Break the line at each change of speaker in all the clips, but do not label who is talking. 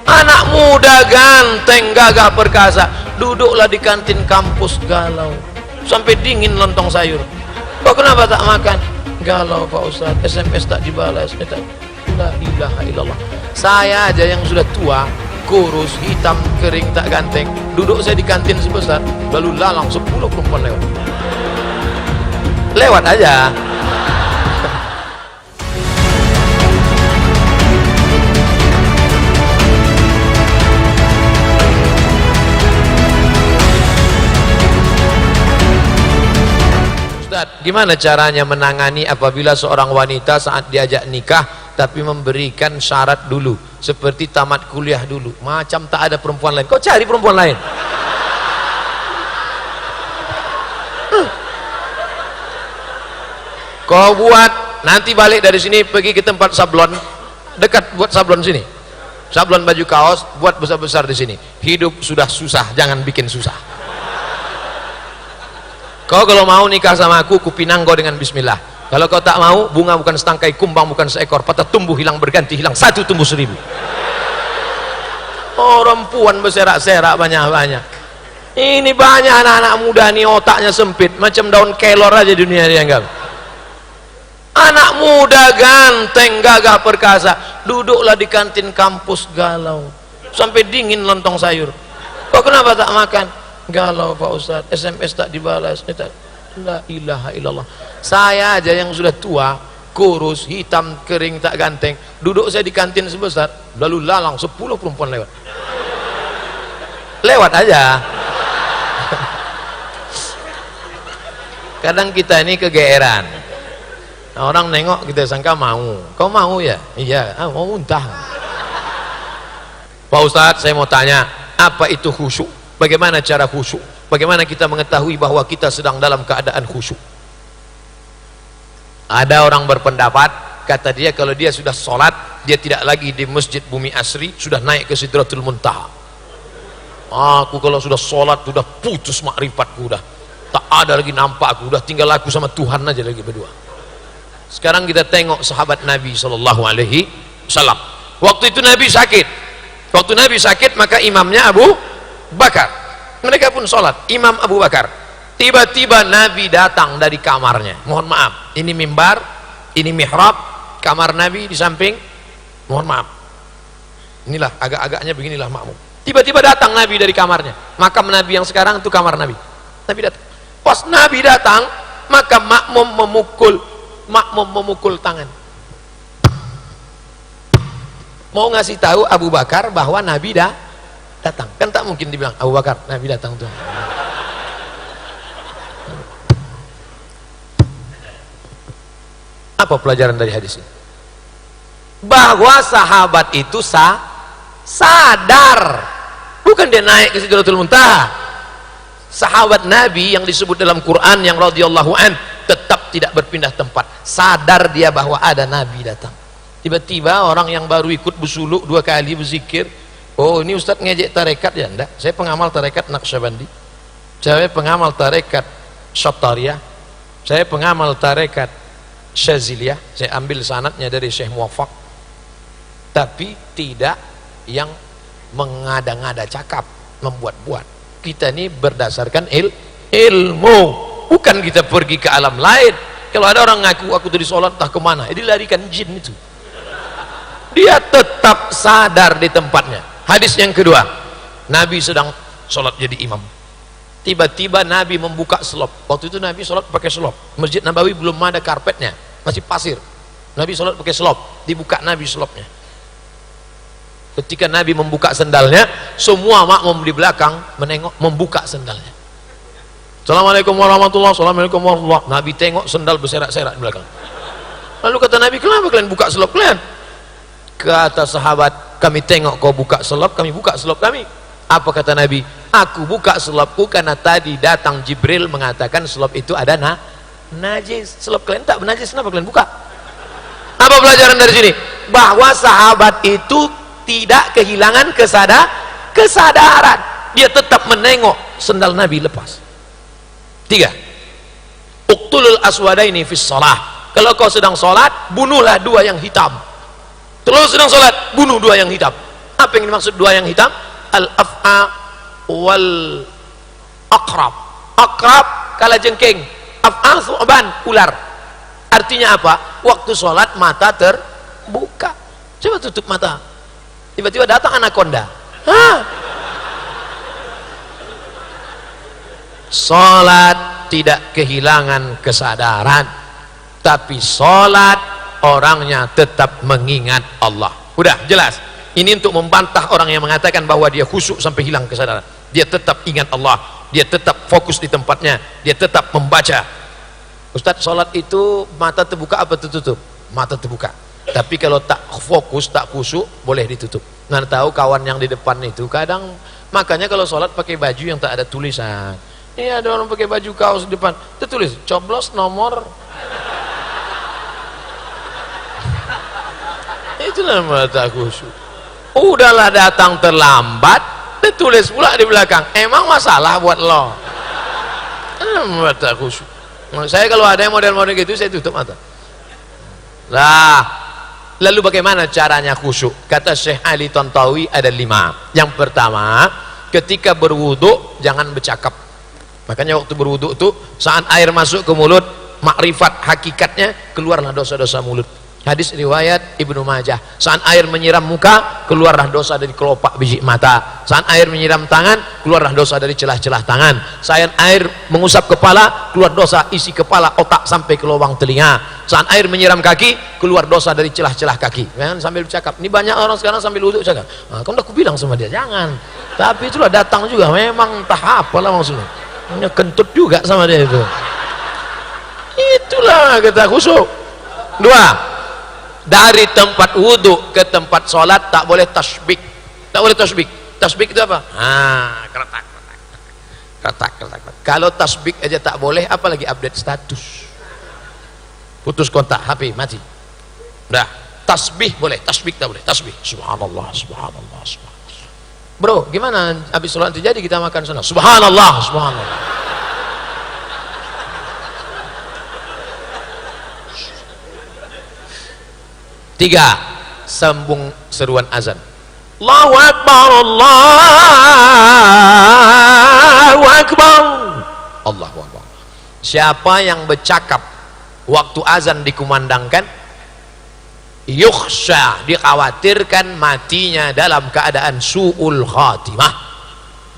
Anak muda ganteng, gagah perkasa, duduklah di kantin kampus galau, sampai dingin lontong sayur. Kok kenapa tak makan? Galau Pak Ustadz, SMS tak dibalas. La ilaha illallah. Saya aja yang sudah tua, kurus, hitam, kering, tak ganteng, duduk saya di kantin sebesar, lalu lalang 10 perempuan lewat aja. Gimana caranya menangani apabila seorang wanita saat diajak nikah tapi memberikan syarat dulu seperti tamat kuliah dulu, macam tak ada perempuan lain, kau cari perempuan lain. Kau buat, nanti balik dari sini pergi ke tempat sablon dekat, buat sablon sini, sablon baju kaos, buat besar-besar di sini. Hidup sudah susah, jangan bikin susah. Kau kalau mau nikah sama aku, kupinang kau dengan bismillah. Kalau kau tak mau, bunga bukan setangkai, kumbang bukan seekor, patah tumbuh hilang berganti, hilang satu tumbuh 1000. Perempuan berserak-serak banyak-banyak. Ini banyak anak-anak muda nih otaknya sempit, macam daun kelor aja dunia dianggap. Anak muda ganteng, gagah perkasa, duduklah di kantin kampus galau, sampai dingin lontong sayur. Kok kenapa tak makan? Galau Pak Ustadz, SMS tak dibalas. La ilaha illallah. Saya aja yang sudah tua, kurus, hitam, kering, tak ganteng, duduk saya di kantin sebesar, lalu lalang 10 perempuan lewat aja. Kadang kita ini kegeeran, orang nengok kita sangka mau. Kau mau ya? Iya, mau muntah. Pak Ustadz, saya mau tanya, apa itu khusyuk? Bagaimana cara khusyuk? Bagaimana kita mengetahui bahwa kita sedang dalam keadaan khusyuk? Ada orang berpendapat, kata dia, kalau dia sudah sholat, dia tidak lagi di masjid Bumi Asri, sudah naik ke Sidratul Muntaha. Aku kalau sudah sholat, sudah putus makrifatku, udah tak ada lagi nampak aku, udah tinggal aku sama Tuhan aja lagi berdua. Sekarang kita tengok sahabat Nabi SAW. Waktu itu Nabi sakit. Waktu Nabi sakit, maka imamnya Abu Bakar, mereka pun sholat, Imam Abu Bakar. Tiba-tiba Nabi datang dari kamarnya, mohon maaf, ini mimbar, ini mihrab, kamar Nabi di samping, mohon maaf, inilah agak-agaknya beginilah makmum. Tiba-tiba datang Nabi dari kamarnya, makam Nabi yang sekarang itu kamar Nabi. Nabi datang, pas Nabi datang, maka makmum memukul tangan, mau ngasih tahu Abu Bakar bahwa Nabi datang. Kan tak mungkin dibilang Abu Bakar, Nabi datang tuh. Apa pelajaran dari hadis ini? Bahwa sahabat itu sadar, bukan dia naik ke Sidratul Muntaha. Sahabat Nabi yang disebut dalam Quran yang radhiyallahu an tetap tidak berpindah tempat, sadar dia bahwa ada Nabi datang. Tiba-tiba orang yang baru ikut bersuluk 2 kali berzikir, oh ini Ustadz ngejek tarekat ya? Enggak, saya pengamal tarekat Naqsyabandi, saya pengamal tarekat Syattariyah, saya pengamal tarekat Syaziliyah, saya ambil sanadnya dari Syekh Muwaffaq, tapi tidak yang mengada-ngada cakap, membuat-buat. Kita ini berdasarkan ilmu, bukan kita pergi ke alam lain. Kalau ada orang ngaku aku tadi sholat tak kemana, dilarikan jin itu. Dia tetap sadar di tempatnya. Hadis yang kedua, Nabi sedang sholat jadi imam, tiba-tiba Nabi membuka selop. Waktu itu Nabi sholat pakai selop, Masjid Nabawi belum ada karpetnya, masih pasir. Nabi sholat pakai selop, dibuka Nabi selopnya. Ketika Nabi membuka sendalnya, semua makmum di belakang menengok, membuka sendalnya. Assalamualaikum warahmatullahi wabarakatuh. Assalamualaikum warahmatullahi wabarakatuh. Nabi tengok sendal berserak-serak di belakang. Lalu kata Nabi, kenapa kalian buka selop kalian? Kata sahabat, kami tengok kau buka selop, kami buka selop kami. Apa kata Nabi? Aku buka selopku karena tadi datang Jibril mengatakan selop itu ada najis. Selop kalian tak bernajis, kenapa kalian buka? Apa pelajaran dari sini? Bahwa sahabat itu tidak kehilangan kesadaran. Dia tetap menengok sendal Nabi lepas. 3. Uqtulul aswadaini fis shalah. Kalau kau sedang sholat, bunuhlah 2 yang hitam. Terus sedang sholat, bunuh 2 yang hitam. Apa yang dimaksud dua yang hitam? Al-af'a wal aqrab. Aqrab kalajengking, af'a thu'ban ular. Artinya apa? Waktu sholat mata terbuka. Coba tutup mata, tiba-tiba datang anaconda. Hah? Sholat tidak kehilangan kesadaran, tapi sholat orangnya tetap mengingat Allah. Udah jelas. Ini untuk membantah orang yang mengatakan bahwa dia khusyuk sampai hilang kesadaran. Dia tetap ingat Allah, dia tetap fokus di tempatnya, dia tetap membaca. Ustadz, sholat itu mata terbuka apa tertutup? Mata terbuka. Tapi kalau tak fokus, tak khusyuk, boleh ditutup. Nggak tahu kawan yang di depan itu kadang, makanya kalau sholat pakai baju yang tak ada tulisan. Iya, ada orang pakai baju kaos di depan, tertulis coblos nomor. Itulah mata khusyuk. Udahlah datang terlambat, ditulis pula di belakang, emang masalah buat lo. Mata khusyuk. Saya kalau ada yang model-model gitu, saya tutup mata. Lah, lalu bagaimana caranya khusyuk? Kata Syekh Ali Tantawi ada 5. Yang pertama, ketika berwudu jangan bercakap. Makanya waktu berwudu itu, saat air masuk ke mulut, makrifat hakikatnya, keluarlah dosa-dosa mulut. Hadis riwayat Ibnu Majah. Saat air menyiram muka, keluarlah dosa dari kelopak biji mata. Saat air menyiram tangan, keluarlah dosa dari celah-celah tangan. Saat air mengusap kepala, keluar dosa isi kepala, otak sampai ke lubang telinga. Saat air menyiram kaki, keluar dosa dari celah-celah kaki. Jangan sambil bercakap. Ini banyak orang sekarang sambil wudhu cakap. Nah, kan udah aku bilang sama dia, jangan. Tapi itulah datang juga, memang entah apalah maksudnya. Punya kentut juga sama dia itu. Itulah kata khusyuk. 2. Dari tempat wudhu ke tempat sholat tak boleh tasbih. Tak boleh tasbih. Tasbih itu apa? Keretak. Kalau tasbih aja tak boleh, apalagi update status. Putus kontak HP mati. Udah. Tasbih boleh, tasbih tak boleh. Tasbih. Subhanallah, subhanallah, subhanallah. Bro, gimana habis sholat terjadi kita makan sana? Subhanallah, subhanallah. 3. Sambung seruan azan. Allahu Akbar, Allahu Akbar, Allahu Akbar. Siapa yang bercakap waktu azan dikumandangkan, yukhsha, dikhawatirkan matinya dalam keadaan su'ul khatimah.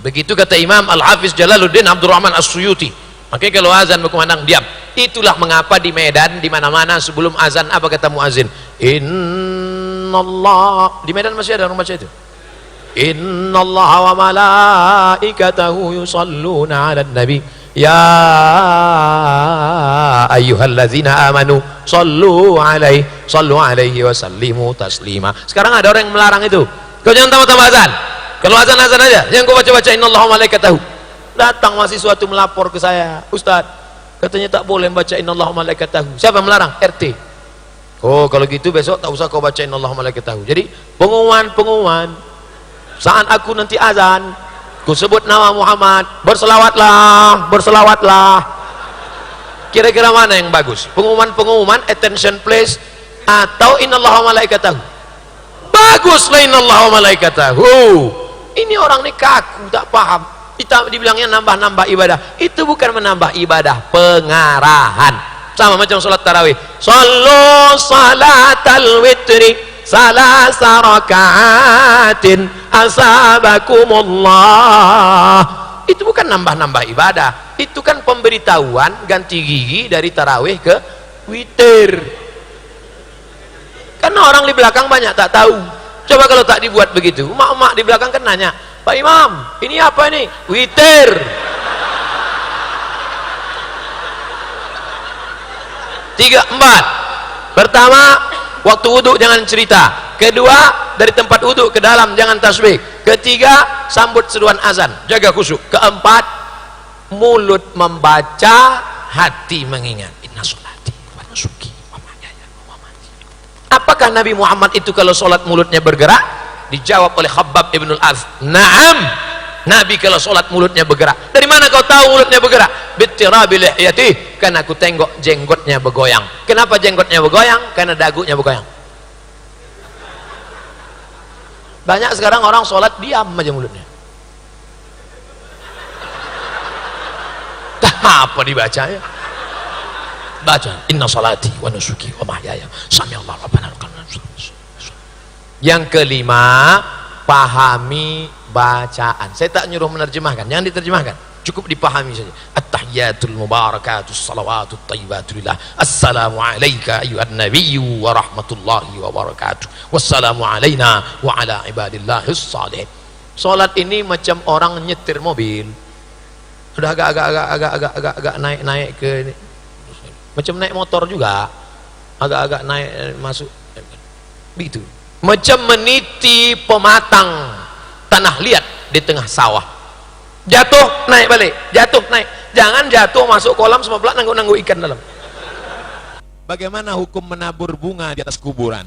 Begitu kata Imam Al-Hafiz Jalaluddin Abdurrahman As-Suyuti. Makanya kalau azan berkumandang diam. Itulah mengapa di Medan di mana-mana sebelum azan apa kata muazin? Innallah. Di Medan masih ada orang baca itu. Innallaha wa malaikatahu yusalluna 'alan nabi ya ayyuhalladzina amanu sallu alaihi wa sallimu taslima. Sekarang ada orang yang melarang itu. Kau jangan tambah-tambah azan. Kalau azan-azan aja, jangan kau baca-baca innallaha wa malaikatahu. Datang mahasiswa itu melapor ke saya, Ustadz, katanya tak boleh baca innallaha wa malaikatahu. Siapa melarang? RT. Oh, kalau gitu besok tak usah kau baca innallaha wa malaikatahu. Jadi pengumuman saat aku nanti azan, ku sebut nama Muhammad, berselawatlah. Kira-kira mana yang bagus? Pengumuman attention please, atau innallaha wa malaikatahu? Baguslah innallaha wa malaikatahu. Ini orang ini kaku, tak paham. Dibilangnya nambah-nambah ibadah. Itu bukan menambah ibadah, pengarahan. Sama macam sholat tarawih. Sallu salatal witri salasa rakaatin asabakumullah. Itu bukan nambah-nambah ibadah. Itu kan pemberitahuan ganti gigi dari tarawih ke witir. Karena orang di belakang banyak tak tahu. Coba kalau tak dibuat begitu, emak-emak di belakang kan nanya, Pak Imam, ini apa ini? Witir. Tiga, 4. Pertama, waktu wudhu jangan cerita. Kedua, dari tempat wudhu ke dalam jangan tasbih. Ketiga, sambut seruan azan, jaga khusyuk. Keempat, mulut membaca, hati mengingat. Inna sholati wa nusuki wa mahyaya wa mamati. Apakah Nabi Muhammad itu kalau sholat mulutnya bergerak? Dijawab oleh Khabbab ibn al-Arth, na'am, Nabi kalau sholat mulutnya bergerak. Dari mana kau tahu mulutnya bergerak? Bittirabi lihyatihi, karena aku tengok jenggotnya bergoyang. Kenapa jenggotnya bergoyang? Karena dagunya bergoyang. Banyak sekarang orang sholat diam aja mulutnya. Apa dibaca ya? Baca inna salati wa nusuki wa mahyaya sami'allahu rabbana lakal hamd. Yang kelima, pahami bacaan. Saya tak nyuruh menerjemahkan, jangan diterjemahkan, cukup dipahami saja. At-tahiyyatul mubarakatus salawatut thayyibatul lillah. Assalamu alayka ayyuhan nabiyyu wa rahmatullahi wa barakatuh. Wassalamu alayna wa ala ibadillahis shalihin. Salat ini macam orang nyetir mobil. Sudah agak naik ke ini. Macam naik motor juga, agak naik masuk begitu. Macam meniti pematang tanah liat di tengah sawah. Jatuh naik balik, jatuh naik. Jangan jatuh masuk kolam semua pelak nanggung ikan dalam.
Bagaimana hukum menabur bunga di atas kuburan?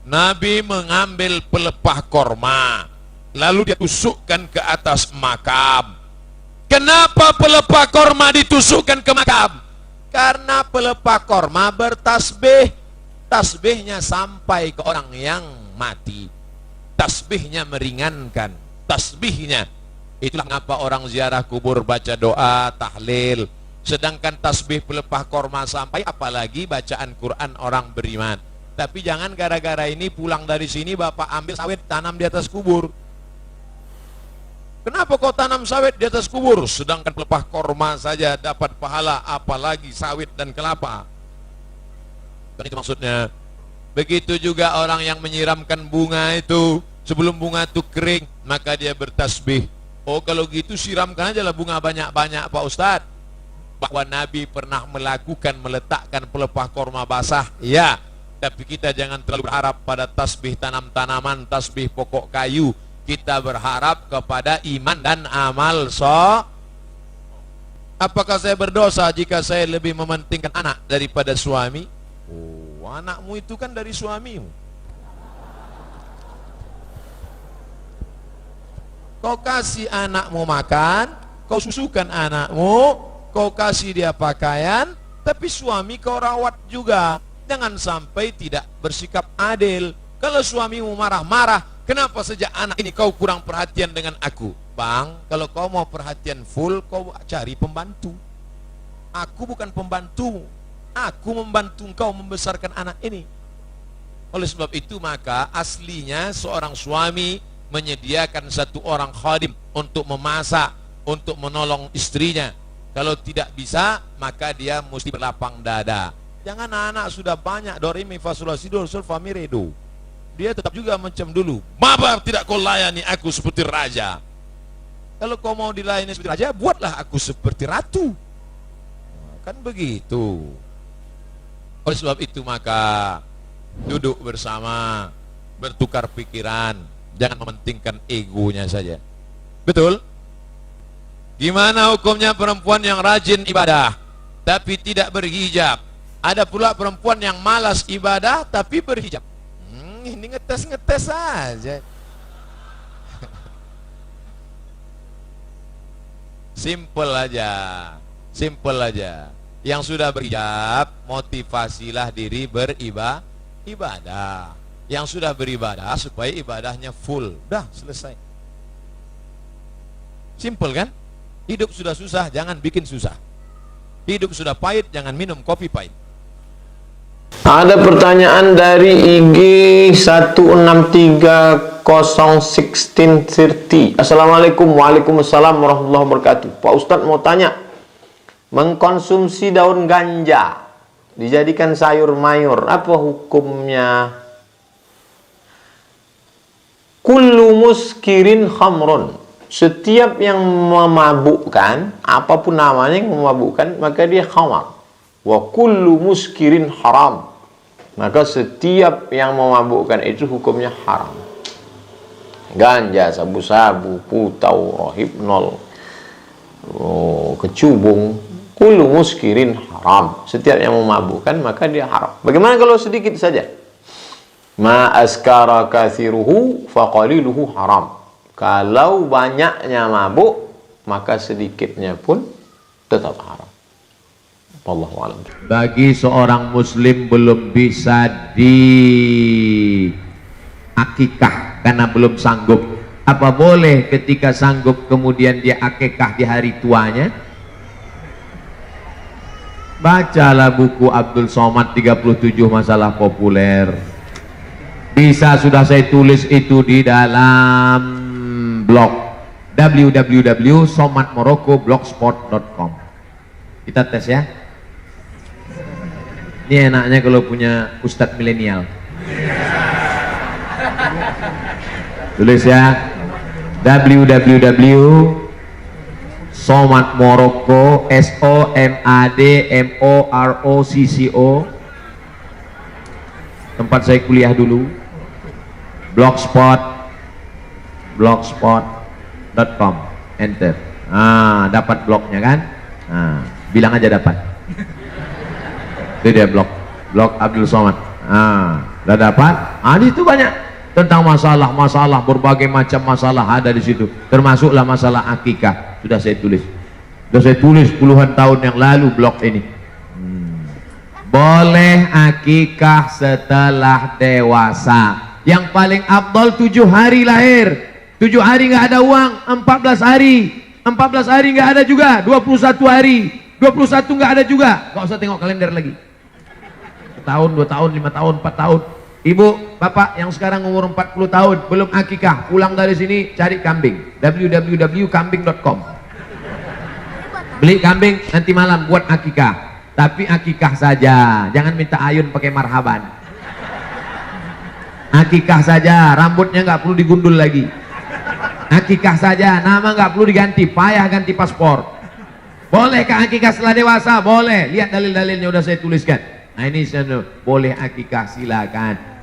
Nabi mengambil pelepah korma, lalu dia tusukkan ke atas makam. Kenapa pelepah korma ditusukkan ke makam? Karena pelepah korma bertasbih, tasbihnya sampai ke orang yang mati, tasbihnya meringankan, tasbihnya. Itulah mengapa orang ziarah kubur baca doa, tahlil. Sedangkan tasbih pelepah korma sampai, apalagi bacaan Quran orang beriman. Tapi jangan gara-gara ini pulang dari sini bapak ambil sawit tanam di atas kubur. Kenapa kau tanam sawit di atas kubur? Sedangkan pelepah korma saja dapat pahala, apalagi sawit dan kelapa. Dan itu maksudnya. Begitu juga orang yang menyiramkan bunga itu, sebelum bunga itu kering, maka dia bertasbih. Oh kalau gitu siramkan aja lah bunga banyak-banyak Pak Ustadz. Bahwa Nabi pernah meletakkan pelepah korma basah, ya. Tapi kita jangan terlalu berharap pada tasbih tanam-tanaman, tasbih pokok kayu. Kita berharap kepada iman dan amal Apakah saya berdosa jika saya lebih mementingkan anak daripada suami? Oh, anakmu itu kan dari suamimu. Kau kasih anakmu makan, kau susukan anakmu, kau kasih dia pakaian, tapi suami kau rawat juga. Jangan sampai tidak bersikap adil. Kalau suamimu marah-marah, kenapa sejak anak ini kau kurang perhatian dengan aku? Bang, kalau kau mau perhatian full, kau cari pembantu. Aku bukan pembantu. Aku membantu kau membesarkan anak ini. Oleh sebab itu maka aslinya seorang suami menyediakan satu orang khadim untuk memasak, untuk menolong istrinya. Kalau tidak bisa, maka dia mesti berlapang dada. Jangan anak sudah banyak, do re mi fa sol la si do sol fa mi re do. Dia tetap juga macam dulu. Mengapa tidak kau layani aku seperti raja? Kalau kau mau dilayani seperti raja, buatlah aku seperti ratu. Kan begitu. Oleh sebab itu maka duduk bersama, bertukar pikiran, jangan mementingkan egonya saja. Betul? Gimana hukumnya perempuan yang rajin ibadah tapi tidak berhijab? Ada pula perempuan yang malas ibadah tapi berhijab. Ini ngetes-ngetes aja. Simple aja. Simple aja. Yang sudah berhijab, motivasilah diri beribadah. Yang sudah beribadah supaya ibadahnya full. Udah selesai. Simple kan? Hidup sudah susah, jangan bikin susah. Hidup sudah pahit, jangan minum kopi pahit.
Ada pertanyaan dari IG 16301630. Assalamualaikum. Waalaikumsalam warahmatullahi wabarakatuh. Pak Ustadz mau tanya, mengkonsumsi daun ganja dijadikan sayur mayur, apa hukumnya? Kullu muskirin khamrun. Setiap yang memabukkan, apapun namanya yang memabukkan, maka dia khamar. Wa kullu muskirin haram. Maka setiap yang memabukkan itu hukumnya haram. Ganja, sabu-sabu, putau, rohibnol, kecubung, kullu muskirin haram. Setiap yang memabukkan maka dia haram. Bagaimana kalau sedikit saja? Ma askara kathiruhu faqaliluhu haram. Kalau banyaknya mabuk, maka sedikitnya pun tetap haram. Wallahu a'lam.
Bagi seorang muslim belum bisa di akikah
karena belum sanggup. Apa boleh ketika sanggup kemudian dia akikah di hari tuanya? Bacalah buku Abdul Somad 37 masalah populer. Bisa sudah saya tulis itu di dalam blog www.somadmorocco.blogspot.com. Kita tes ya. Ini enaknya kalau punya ustadz milenial. Tulis ya, www.somadmorocco SOMADMOROCCO, tempat saya kuliah dulu, blogspot.com, enter. Dapat blognya kan? Bilang aja dapat. Itu dia blog Abdul Somad. Udah dapat? Di situ banyak tentang masalah berbagai macam masalah ada di situ, termasuklah masalah akikah. Sudah saya tulis puluhan tahun yang lalu blog ini. Boleh akikah setelah dewasa. Yang paling afdal 7 hari lahir. 7 hari nggak ada uang, 14 hari nggak ada juga, 21 hari, 21 nggak ada juga. Nggak usah tengok kalender lagi. Tahun, 2 tahun, 5 tahun, 4 tahun. Ibu, bapak yang sekarang umur 40 tahun belum akikah, pulang dari sini cari kambing, www.kambing.com. Beli kambing, nanti malam buat akikah. Tapi akikah saja, jangan minta ayun pakai marhaban. Akikah saja, rambutnya nggak perlu digundul lagi. Akikah saja, nama nggak perlu diganti, payah ganti paspor. Bolehkah akikah setelah dewasa? Boleh. Lihat dalil-dalilnya udah saya tuliskan. Nah ini boleh akikah, silakan.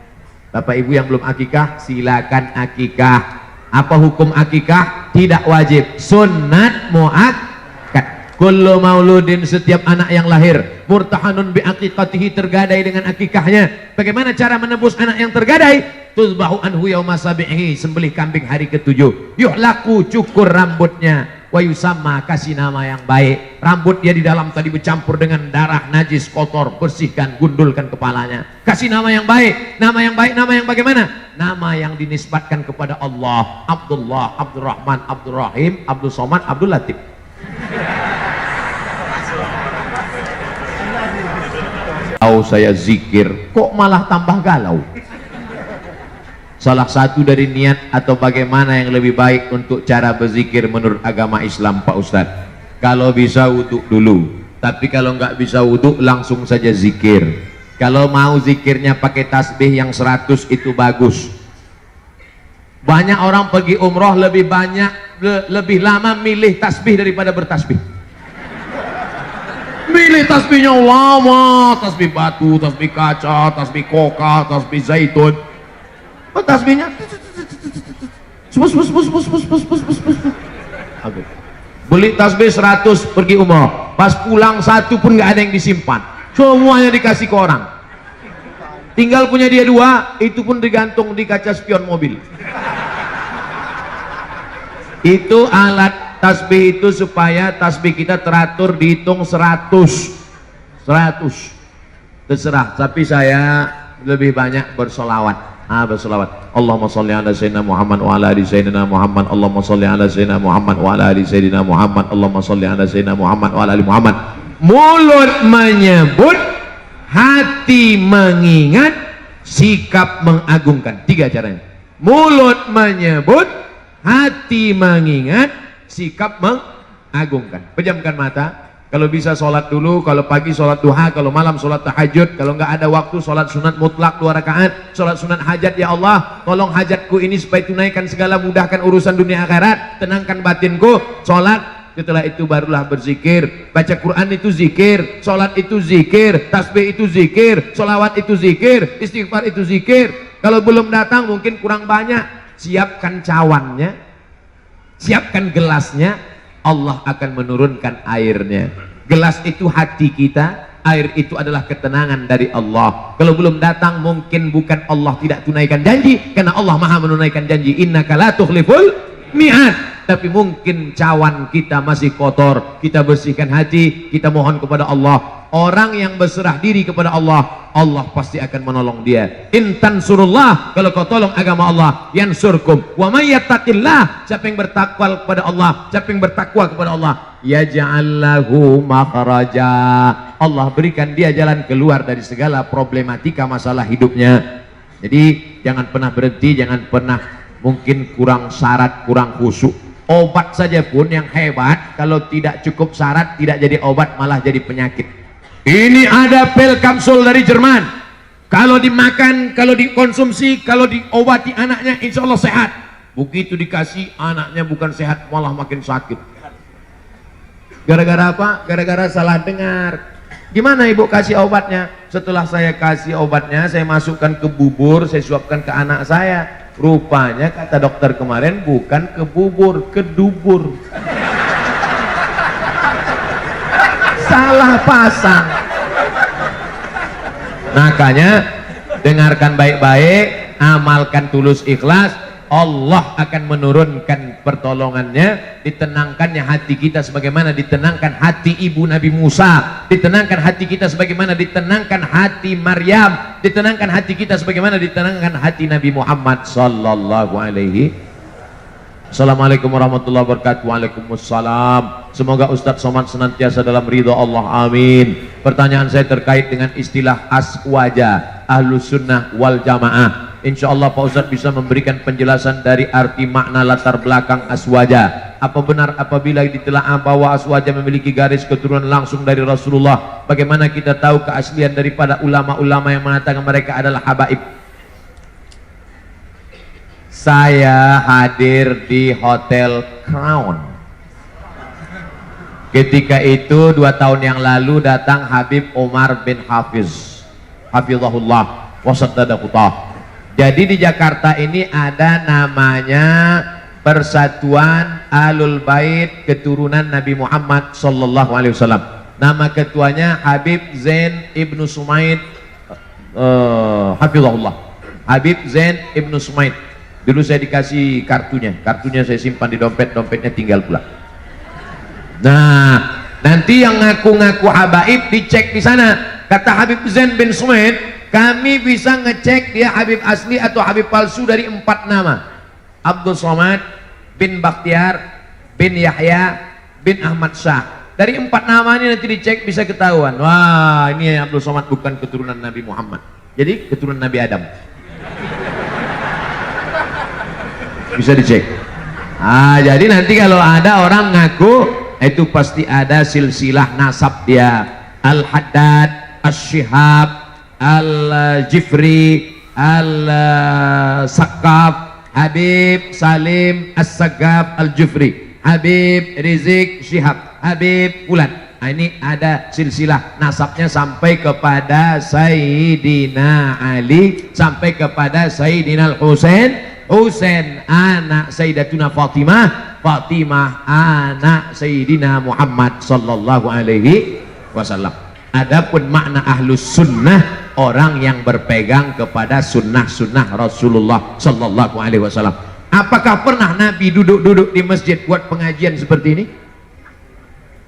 Bapak ibu yang belum akikah, silakan akikah. Apa hukum akikah? Tidak wajib, sunnat muakkad. Kullu mauludin, setiap anak yang lahir, murtahanun bi aqiqatihi, tergadai dengan akikahnya. Bagaimana cara menebus anak yang tergadai? Tuzbahu anhu yauma sabihi, sembelih kambing hari ke-7. Yuhlaku, cukur rambutnya. Wa yusamma, kasih nama yang baik. Rambut dia di dalam tadi bercampur dengan darah najis kotor, bersihkan, gundulkan kepalanya. Kasih nama yang baik. Nama yang baik, nama yang bagaimana? Nama yang dinisbatkan kepada Allah. Abdullah, Abdurrahman, Abdurrahim, Abdul Somad, Abdul Latif. Saya zikir, kok malah tambah galau? Salah satu dari niat atau bagaimana yang lebih baik untuk cara berzikir menurut agama Islam, Pak Ustadz? Kalau bisa wudhu dulu, tapi kalau nggak bisa wudhu langsung saja zikir. Kalau mau zikirnya pakai tasbih yang 100 itu bagus. Banyak orang pergi umroh lebih lama milih tasbih daripada bertasbih. Milih tasbihnya lama, tasbih batu, tasbih kaca, tasbih koka, tasbih zaitun. Tasbihnya beli tasbih 100 pergi umroh, pas pulang 1 pun nggak ada yang disimpan, semuanya dikasih ke orang. Tinggal punya dia 2, itu pun digantung di kaca spion mobil. Itu alat tasbih itu supaya tasbih kita teratur, dihitung 100. Terserah, tapi saya lebih banyak bersolawat. Bersolawat. Allahumma sholli ala sayyidina Muhammad wa ala ali sayyidina Muhammad. Allahumma sholli ala sayyidina Muhammad wa ala ali sayyidina Muhammad. Allahumma sholli ala sayyidina Muhammad wa ala ali Muhammad. Mulut menyebut, hati mengingat, sikap mengagungkan. 3 caranya. Mulut menyebut, hati mengingat, sikap mengagungkan. Pejamkan mata. Kalau bisa sholat dulu, kalau pagi sholat duha, kalau malam sholat tahajud, kalau nggak ada waktu sholat sunat mutlak 2 rakaat, sholat sunat hajat. Ya Allah, tolong hajatku ini supaya tunaikan segala, mudahkan urusan dunia akhirat, tenangkan batinku. Sholat, setelah itu barulah berzikir. Baca Quran itu zikir, sholat itu zikir, tasbih itu zikir, sholawat itu zikir, istighfar itu zikir. Kalau belum datang mungkin kurang banyak, siapkan cawannya, siapkan gelasnya. Allah akan menurunkan airnya. Gelas itu hati kita, air itu adalah ketenangan dari Allah. Kalau belum datang mungkin bukan Allah tidak tunaikan janji, karena Allah maha menunaikan janji. Innaka la tukhliful mi'ad. tapi mungkin cawan kita masih kotor. Kita bersihkan hati, kita mohon kepada Allah. Orang yang berserah diri kepada Allah, Allah pasti akan menolong dia. In tansurullah, kalau kau tolong agama Allah, yansurkum. Wa may yattaqillah, siapa yang bertakwa kepada Allah, siapa yang bertakwa kepada Allah, yaj'al lahu makhraja, Allah berikan dia jalan keluar dari segala problematika masalah hidupnya. Jadi jangan pernah berhenti, jangan pernah mungkin kurang syarat, kurang khusyuk. Obat saja pun yang hebat, kalau tidak cukup syarat tidak jadi obat, malah jadi penyakit. Ini ada pil kapsul dari Jerman, kalau dimakan, kalau dikonsumsi, kalau diobati anaknya insya Allah sehat. Begitu dikasih, anaknya bukan sehat, malah makin sakit. Gara-gara apa? Gara-gara salah dengar. Gimana ibu kasih obatnya? Setelah saya kasih obatnya, saya masukkan ke bubur, saya suapkan ke anak saya. Rupanya kata dokter kemarin bukan ke bubur, ke dubur. Salah pasang. Makanya dengarkan baik-baik, amalkan tulus ikhlas, Allah akan menurunkan pertolongannya, ditenangkannya hati kita sebagaimana ditenangkan hati ibu Nabi Musa, ditenangkan hati kita sebagaimana ditenangkan hati Maryam, ditenangkan hati kita sebagaimana ditenangkan hati Nabi Muhammad sallallahu alaihi. Assalamualaikum warahmatullahi wabarakatuh. Waalaikumsalam. Semoga Ustadz Somad senantiasa dalam ridho Allah, amin. Pertanyaan saya terkait dengan istilah aswaja, ahlus sunnah wal jamaah. Insya Allah Pak Ustadz bisa memberikan penjelasan dari arti makna latar belakang aswaja. Apa benar apabila ditelaah bahwa aswaja memiliki garis keturunan langsung dari Rasulullah? Bagaimana kita tahu keaslian daripada ulama-ulama yang mengatakan mereka adalah habaib? Saya hadir di Hotel Crown. Ketika itu 2 tahun yang lalu datang Habib Umar bin Hafiz, hafizahullah wasaddaqahullah. Jadi di Jakarta ini ada namanya Persatuan Ahlul Bait Keturunan Nabi Muhammad sallallahu alaihi wasallam. Nama ketuanya Habib Zain Ibnu Sumaid, hafizahullah. Habib Zain Ibnu Sumaid. Dulu saya dikasih kartunya saya simpan di dompet, dompetnya tinggal pula. Nah, nanti yang ngaku-ngaku habaib dicek di sana. Kata Habib Zain bin Sumaid, kami bisa ngecek dia Habib asli atau Habib palsu dari 4 nama. Abdul Somad bin Bakhtiar bin Yahya bin Ahmad Shah. Dari 4 nama ini nanti dicek bisa ketahuan. Wah, ini Abdul Somad bukan keturunan Nabi Muhammad. Jadi keturunan Nabi Adam. Bisa dicek. Jadi nanti kalau ada orang ngaku, itu pasti ada silsilah nasab dia. Al-Haddad, Al-Shihab, Al-Jifri, Al-Sakaf, Habib Salim As-Sagaf Al-Jufri, Habib Rizik Shihab, Habib Fulan. Ini ada silsilah nasabnya sampai kepada Sayyidina Ali, sampai kepada Sayyidina Al-Husain, Husain anak Sayyidatuna Fatimah, Fatimah anak Sayyidina Muhammad sallallahu alaihi wasallam. Adapun makna ahlus sunnah, orang yang berpegang kepada sunnah-sunnah Rasulullah sallallahu alaihi wasallam. Apakah pernah Nabi duduk-duduk di masjid buat pengajian seperti ini?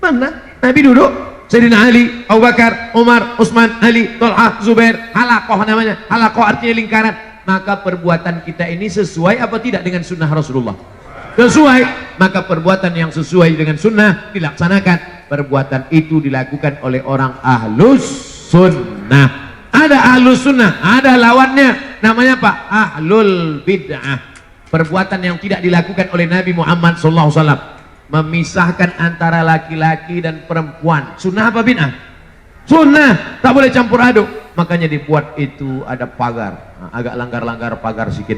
Pernah. Nabi duduk, Sayyidina Ali, Abu Bakar, Umar, Utsman, Ali, Thalhah, Zubair, halaqah namanya. Halaqah artinya lingkaran. Maka perbuatan kita ini sesuai apa tidak dengan sunnah Rasulullah? Sesuai. Maka perbuatan yang sesuai dengan sunnah dilaksanakan. Perbuatan itu dilakukan oleh orang ahlus sunnah. Ada ahlus sunnah, ada lawannya, namanya apa? Ahlul bid'ah. Perbuatan yang tidak dilakukan oleh Nabi Muhammad SAW, memisahkan antara laki-laki dan perempuan. Sunnah apa bid'ah? Sunnah, tak boleh campur aduk. Makanya dibuat itu ada pagar. Agak langgar-langgar pagar sedikit.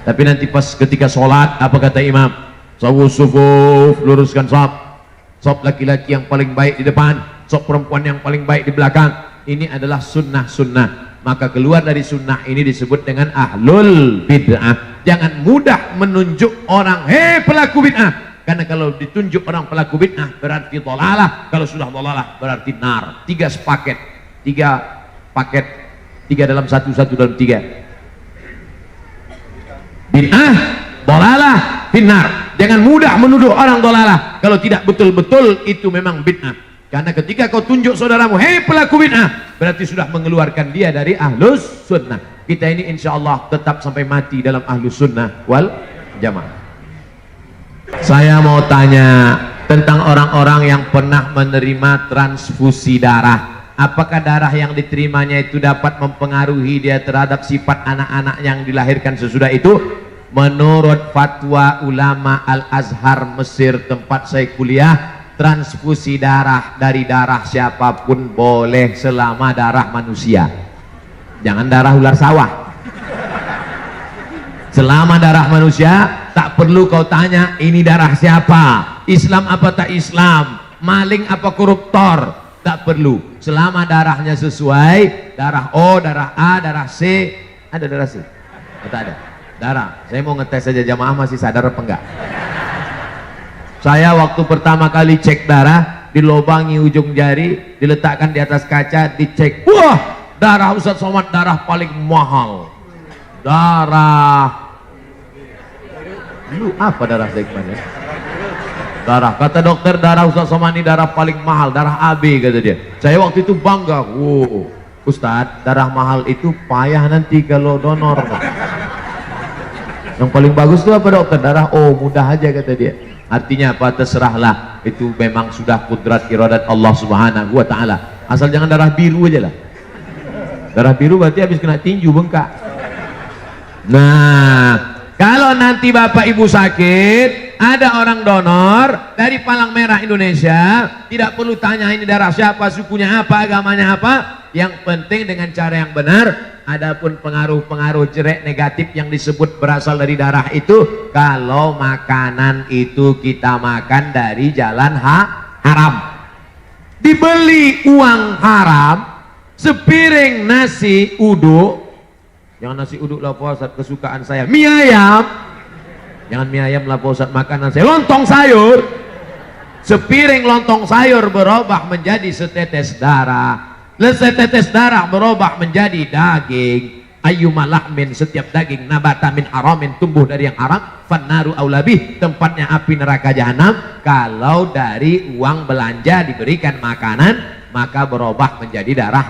Tapi nanti pas ketika sholat, apa kata imam? Sawus sufuf, luruskan saf. Saf laki-laki yang paling baik di depan, saf perempuan yang paling baik di belakang. Ini adalah sunnah-sunnah. Maka keluar dari sunnah ini disebut dengan ahlul bid'ah. Jangan mudah menunjuk orang, hei pelaku bid'ah. Karena kalau ditunjuk orang pelaku bid'ah berarti dhalalah. Kalau sudah dhalalah berarti nar. 3 sepaket, 3 paket, 3 dalam 1, 1 dalam 3. Bid'ah, dhalalah, finnar. Jangan mudah menuduh orang dolalah kalau tidak betul-betul itu memang bid'ah. Karena ketika kau tunjuk saudaramu, hei pelaku bid'ah, berarti sudah mengeluarkan dia dari ahlus sunnah. Kita ini insya Allah tetap sampai mati dalam ahlus sunnah wal jamaah. Saya mau tanya tentang orang-orang yang pernah menerima transfusi darah. Apakah darah yang diterimanya itu dapat mempengaruhi dia terhadap sifat anak-anak yang dilahirkan sesudah itu? Menurut fatwa ulama Al-Azhar Mesir tempat saya kuliah, transfusi darah dari darah siapapun boleh selama darah manusia. Jangan darah ular sawah. Selama darah manusia, tak perlu kau tanya ini darah siapa, Islam apa tak Islam, maling apa koruptor. Tak perlu, selama darahnya sesuai, darah O, darah A, darah C. Ada darah C? Tak ada darah. Saya mau ngetes saja jamaah masih sadar apa enggak. Saya waktu pertama kali cek darah, dilobangi ujung jari, diletakkan di atas kaca, dicek. Wah, darah Ustadz Somad darah paling mahal. Darah lu apa darah segmen ya? Darah, kata dokter, darah Ustadz Somad ini darah paling mahal, darah AB kata dia. Saya waktu itu bangga. Wow, Ustadz, darah mahal itu payah nanti kalau donor. Yang paling bagus itu apa dokter? Darah O, mudah aja kata dia. Artinya apa? Terserahlah, itu memang sudah kudrat iradat Allah Subhanahu wa ta'ala. Asal jangan darah biru aja lah. Darah biru berarti habis kena tinju bengkak. Nah, kalau nanti bapak ibu sakit, ada orang donor dari Palang Merah Indonesia, tidak perlu tanya ini darah siapa, sukunya apa, agamanya apa. Yang penting dengan cara yang benar. Adapun pengaruh-pengaruh jelek negatif yang disebut berasal dari darah itu, kalau makanan itu kita makan dari jalan haram, dibeli uang haram, sepiring nasi uduk, jangan nasi uduk lah Pak Ustadz, kesukaan saya mie ayam, jangan mie ayam lah Pak Ustadz, makanan saya lontong sayur, sepiring lontong sayur berubah menjadi setetes darah, setetes darah berubah menjadi daging. Ayyuma lahmin, setiap daging nabata min haramin, tumbuh dari yang haram, fannaru aulabih, tempatnya api neraka jahanam. Kalau dari uang belanja diberikan makanan, maka berubah menjadi darah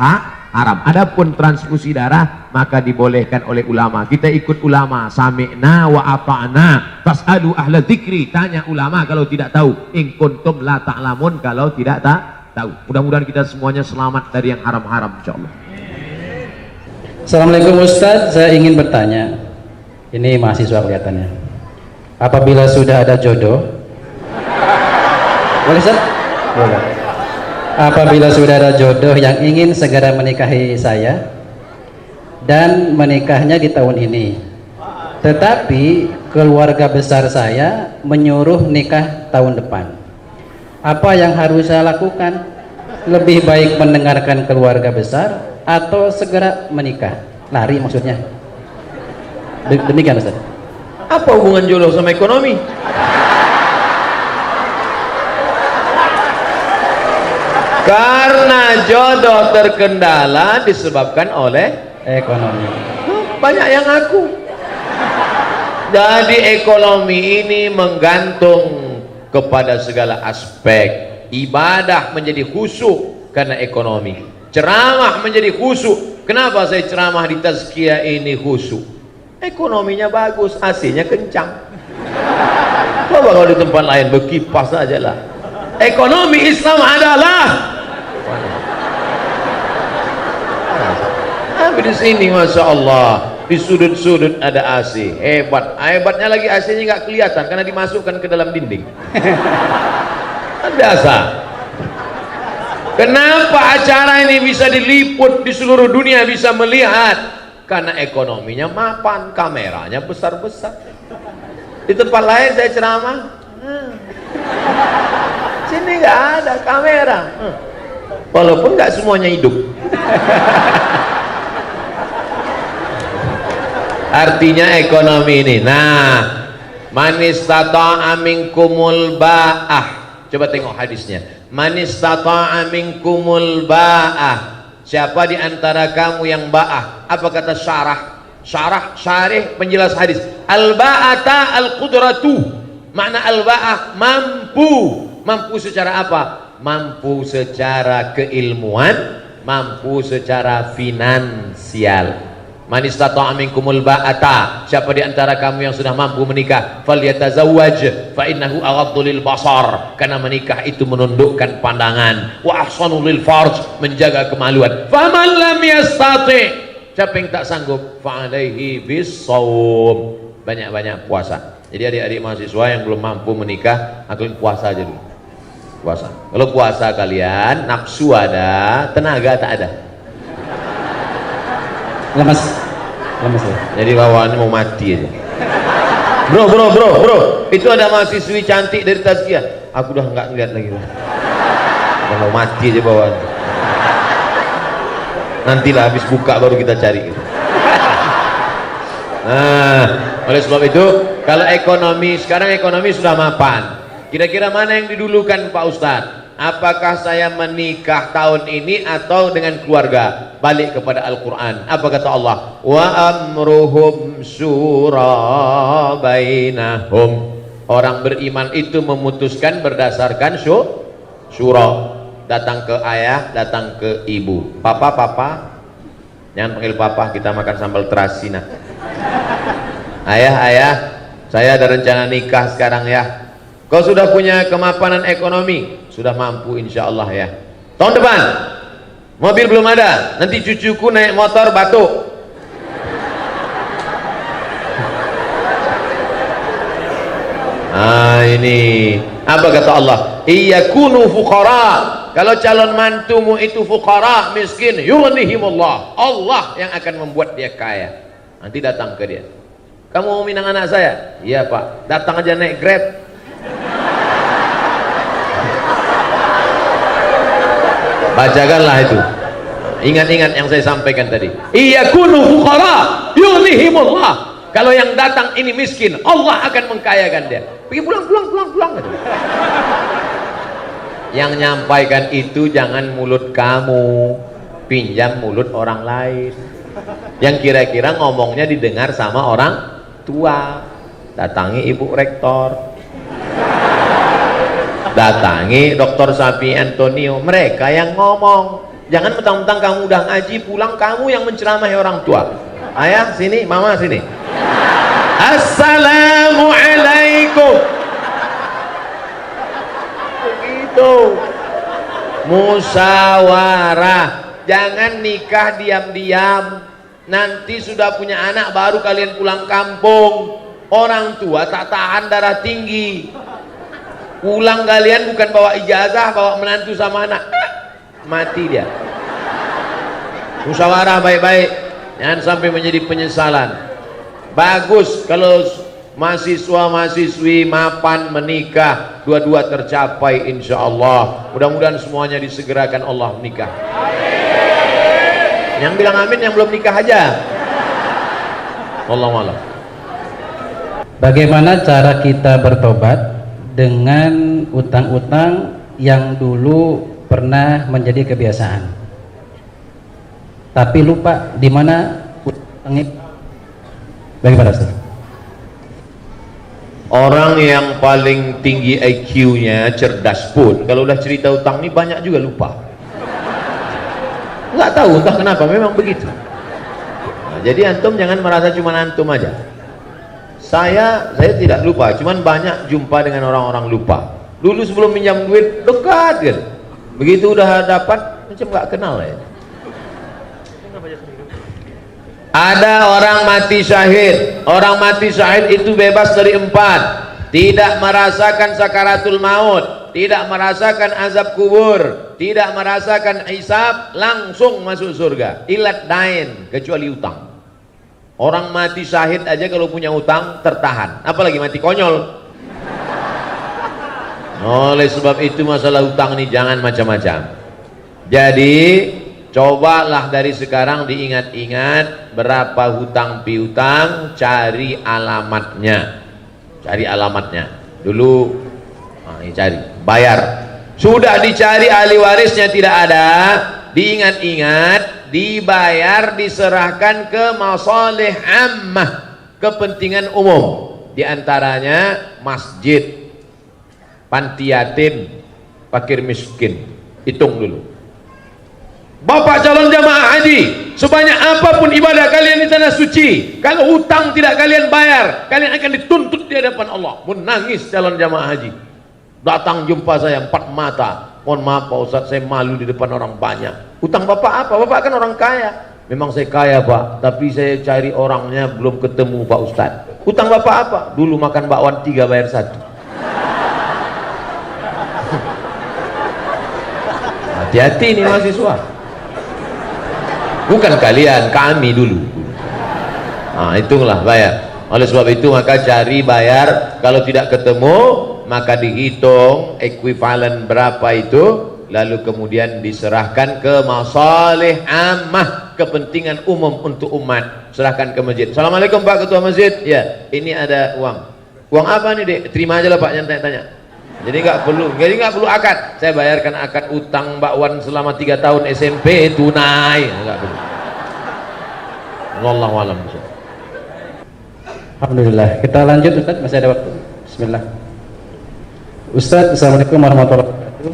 haram. Adapun transfusi darah maka dibolehkan oleh ulama. Kita ikut ulama, sami'na wa ata'na, fas'alu ahla dzikri, tanya ulama kalau tidak tahu, in kuntum la ta'lamun, kalau tidak tahu. Mudah-mudahan kita semuanya selamat dari yang haram-haram insyaallah.
Assalamualaikum Ustadz, saya ingin bertanya, ini mahasiswa kelihatannya, apabila sudah ada jodoh, boleh Ustadz? Boleh. Apabila sudah ada jodoh yang ingin segera menikahi saya dan menikahnya di tahun ini, tetapi keluarga besar saya menyuruh nikah tahun depan, apa yang harus saya lakukan? Lebih baik mendengarkan keluarga besar atau segera menikah? Lari maksudnya. Demikian Ustaz.
Apa hubungan jodoh sama ekonomi? Karena jodoh terkendala disebabkan oleh
ekonomi.
Banyak yang ngaku. Jadi ekonomi ini menggantung kepada segala aspek. Ibadah menjadi khusyuk karena ekonomi. Ceramah menjadi khusyuk. Kenapa saya ceramah di tazkiyah ini khusyuk? Ekonominya bagus, AC-nya kencang. Coba kalau di tempat lain berkipas aja lah. Ekonomi Islam adalah. Tapi di sini masya Allah, di sudut-sudut ada AC. Hebat. Hebatnya lagi AC-nya nggak kelihatan karena dimasukkan ke dalam dinding. Biasa. Kenapa acara ini bisa diliput di seluruh dunia, bisa melihat? Karena ekonominya mapan, kameranya besar-besar. Di tempat lain saya ceramah, sini nggak ada kamera, walaupun nggak semuanya hidup. Artinya ekonomi ini. Nah, manis tata'a minkumul ba'ah. Coba tengok hadisnya. Manis tata'a minkumul ba'ah. Siapa di antara kamu yang ba'ah? Apa kata syarah?
syarih penjelas hadis. Al-ba'ata al-qudratu, makna al-ba'ah mampu secara apa? Mampu secara keilmuan, mampu secara finansial. Man istata'a minkumul ba'ata, siapa di antara kamu yang sudah mampu menikah, falyatazawwaj fa innahu aghaddu lil basar, karena menikah itu menundukkan pandangan, wa ahsanu lil farj, menjaga kemaluan. Faman lam yastati', siapa yang tak sanggup, fa alaihi bis-shaum, banyak-banyak puasa. Jadi adik-adik mahasiswa yang belum mampu menikah, kalian puasa aja dulu. Puasa. Kalau puasa kalian nafsu ada, tenaga tak ada.
Lemes ya.
Jadi bawaannya mau mati aja. Bro, itu ada mahasiswi cantik dari Tazkiyah. Aku udah nggak ngeliat lagi. Udah mau mati aja bawaannya. Nantilah habis buka baru kita cari. Nah, oleh sebab itu, kalau ekonomi sekarang ekonomi sudah mapan. Kira-kira mana yang didulukan Pak Ustadz? Apakah saya menikah tahun ini atau dengan keluarga? Balik kepada Al-Quran. Apa kata Allah? Wa amruhum syura bainahum. Orang beriman itu memutuskan berdasarkan syura. Datang ke ayah, datang ke ibu. Papa, jangan panggil papa, kita makan sambal terasi nah. Ayah, saya ada rencana nikah sekarang ya. Kau sudah punya kemapanan ekonomi, sudah mampu insya Allah ya. Tahun depan mobil belum ada, nanti cucuku naik motor batuk. Ini apa kata Allah? Iyakunu fuqara. Kalau calon mantumu itu fuqara, miskin, yughnihimullah, Allah yang akan membuat dia kaya. Nanti datang ke dia, kamu mau minang anak saya? Iya Pak. Datang aja naik Grab. Bacakanlah itu. Ingat-ingat yang saya sampaikan tadi. Iyakunu fuqara yughnihimullah. Kalau yang datang ini miskin, Allah akan mengkayakan dia. Pergi pulang gitu. Yang nyampaikan itu jangan mulut kamu, pinjam mulut orang lain. Yang kira-kira ngomongnya didengar sama orang tua. Datangi Ibu Rektor, datangi Dr. Sapi Antonio, mereka yang ngomong. Jangan mentang-mentang kamu udah ngaji pulang kamu yang menceramahi orang tua. Ayah sini, mama sini. Assalamualaikum. Begitu. Musyawarah. Jangan nikah diam-diam. Nanti sudah punya anak baru kalian pulang kampung. Orang tua tak tahan darah tinggi. Pulang kalian bukan bawa ijazah, bawa menantu sama anak, mati dia. Musyawarah baik-baik, jangan sampai menjadi penyesalan. Bagus kalau mahasiswa-mahasiswi mapan menikah, dua-dua tercapai insya Allah. Mudah-mudahan semuanya disegerakan Allah menikah. Yang bilang amin yang belum nikah aja. Wallahu a'lam.
Bagaimana cara kita bertobat dengan utang-utang yang dulu pernah menjadi kebiasaan, tapi lupa di mana utangnya? Bagaimana Ustaz?
Orang yang paling tinggi IQ-nya, cerdas pun, kalau udah cerita utang ini banyak juga lupa. Nggak tahu entah kenapa, memang begitu. Nah, jadi antum jangan merasa cuma antum aja. Saya tidak lupa, cuman banyak jumpa dengan orang-orang lupa. Dulu sebelum pinjam duit dekat gitu. Begitu udah dapat macam nggak kenal ya. Ada orang mati syahid. Orang mati syahid itu bebas dari 4. Tidak merasakan sakaratul maut, tidak merasakan azab kubur, tidak merasakan hisab, langsung masuk surga. Ilat dain, kecuali utang. Orang mati syahid aja kalau punya utang tertahan, apalagi mati konyol. Oleh sebab itu masalah utang ini jangan macam-macam. Jadi cobalah dari sekarang diingat-ingat berapa hutang piutang, cari alamatnya. Cari alamatnya. Dulu ini cari, bayar. Sudah dicari ahli warisnya tidak ada, diingat-ingat, dibayar, diserahkan ke masalih ammah, kepentingan umum, diantaranya masjid, panti yatim, fakir miskin. Hitung dulu. Bapak calon jamaah haji, sebanyak apapun ibadah kalian di tanah suci, kalau hutang tidak kalian bayar, kalian akan dituntut di hadapan Allah. Menangis calon jamaah haji, datang jumpa saya 4 mata, mohon maaf Pak Ustadz, saya malu di depan orang banyak. Hutang bapak apa? Bapak kan orang kaya. Memang saya kaya Pak, tapi saya cari orangnya belum ketemu Pak Ustadz. Hutang bapak apa? Dulu makan bakwan 3 bayar 1. Hati-hati nih mahasiswa. Bukan kalian, kami dulu. Nah, hitunglah bayar. Oleh sebab itu maka cari bayar, kalau tidak ketemu maka dihitung ekuivalen berapa itu, lalu kemudian diserahkan ke masalih ammah, kepentingan umum untuk umat, serahkan ke masjid. Assalamualaikum Pak Ketua Masjid, ya ini ada uang. Uang apa nih Dek? Terima aja lah Pak, yang tanya-tanya. Jadi nggak perlu akad. Saya bayarkan akad utang Mbak Wan selama 3 tahun SMP tunai, nggak perlu. Wallahu a'lam.
Alhamdulillah. Kita lanjut Ustaz, masih ada waktu. Bismillah. Ustaz, Assalamualaikum warahmatullahi wabarakatuh.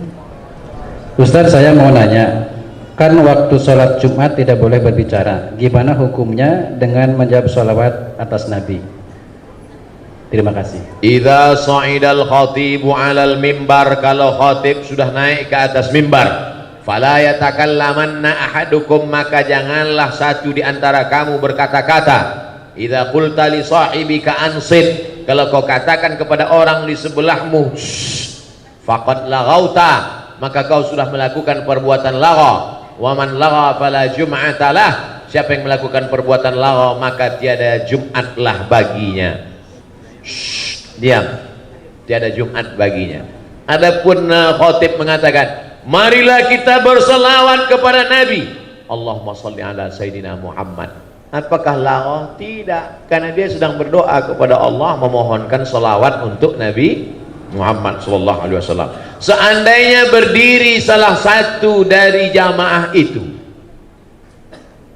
Ustaz, saya mau nanya, kan waktu sholat Jumat tidak boleh berbicara. Gimana hukumnya dengan menjawab sholawat atas Nabi? Terima kasih.
Idza sa'idal khatibu 'alal mimbar, kalau khatib sudah naik ke atas mimbar, fala yatakallamanna ahadukum, maka janganlah satu di antara kamu berkata-kata. Idza qulta li sahibika ansit, kalau kau katakan kepada orang di sebelahmu, faqad laghauta, maka kau sudah melakukan perbuatan lagha. Wa man lagha fala jum'ata lah, siapa yang melakukan perbuatan lagha maka tiada Jumatlah baginya. Diam, tiada Jumat baginya. Adapun khatib mengatakan, marilah kita berselawat kepada Nabi, Allahumma sholli ala Sayyidina Muhammad. Apakah lagha? Tidak, karena dia sedang berdoa kepada Allah, memohonkan selawat untuk Nabi Muhammad sallallahu alaihi wasallam. Seandainya berdiri salah satu dari jamaah itu,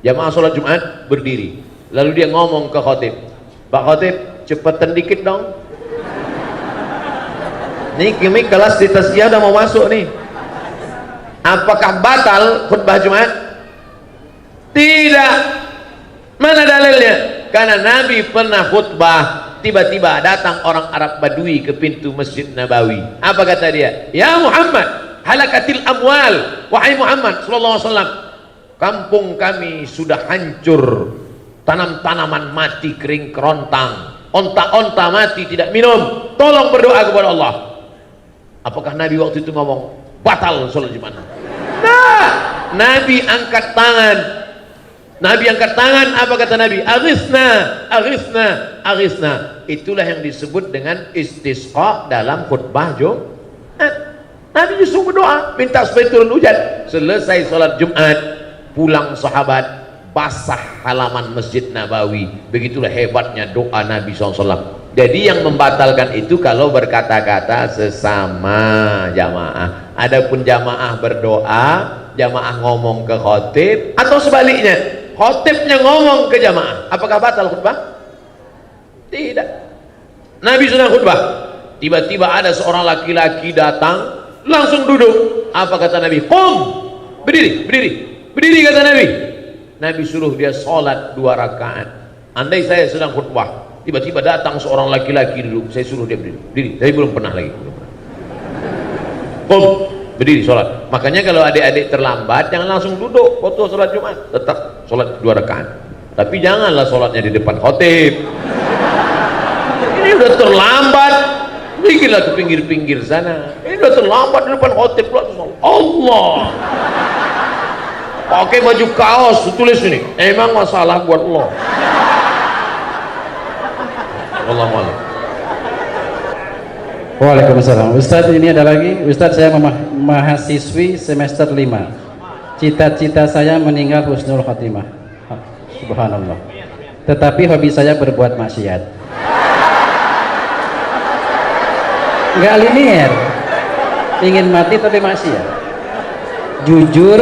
jamaah sholat Jumat berdiri, lalu dia ngomong ke khatib, Pak Khatib, cepetan dikit dong, nih kimi kelas di tasbih udah mau masuk nih. Apakah batal khutbah Jumat? Tidak. Mana dalilnya? Karena Nabi pernah khutbah, tiba-tiba datang orang Arab Badui ke pintu Masjid Nabawi. Apa kata dia? Ya Muhammad, halakatil amwal. Wahai Muhammad sallallahu alaihi wasallam, kampung kami sudah hancur, tanam-tanaman mati kering kerontang, onta-onta mati tidak minum, tolong berdoa kepada Allah. Apakah Nabi waktu itu ngomong batal sholat Jumat? Nah, Nabi angkat tangan. Nabi angkat tangan, apa kata Nabi? Aghithna, aghithna, aghithna. Itulah yang disebut dengan istisqa dalam khutbah Jumat. Nabi justru berdoa, minta supaya turun hujan. Selesai sholat Jumat, pulang sahabat, basah halaman Masjid Nabawi. Begitulah hebatnya doa Nabi SAW. Jadi yang membatalkan itu kalau berkata-kata sesama jamaah. Adapun jamaah berdoa, jamaah ngomong ke khotib, atau sebaliknya, khotibnya ngomong ke jamaah, apakah batal khutbah? Tidak. Nabi sedang khutbah, tiba-tiba ada seorang laki-laki datang, langsung duduk. Apa kata Nabi? Qum, berdiri, berdiri, berdiri kata Nabi. Nabi suruh dia sholat 2 rakaat. Andai saya sedang khutbah, tiba-tiba datang seorang laki-laki duduk, saya suruh dia berdiri, berdiri. Saya belum pernah lagi. Qum, berdiri sholat. Makanya kalau adik-adik terlambat, jangan langsung duduk waktu sholat Jumat, tetap sholat 2 rakaat. Tapi janganlah sholatnya di depan khotib. Ini udah terlambat, bikinlah ke pinggir-pinggir sana. Ini udah terlambat di depan khotib. Allah, pakai baju kaos, tulis ini, emang masalah buat Allah. Wallahualam.
Waalaikumsalam. Ustadz, ini ada lagi. Ustadz, saya mahasiswi semester 5. Cita-cita saya meninggal husnul khotimah. Subhanallah. Tetapi hobi saya berbuat maksiat. Enggak linear. Ingin mati tapi maksiat. Jujur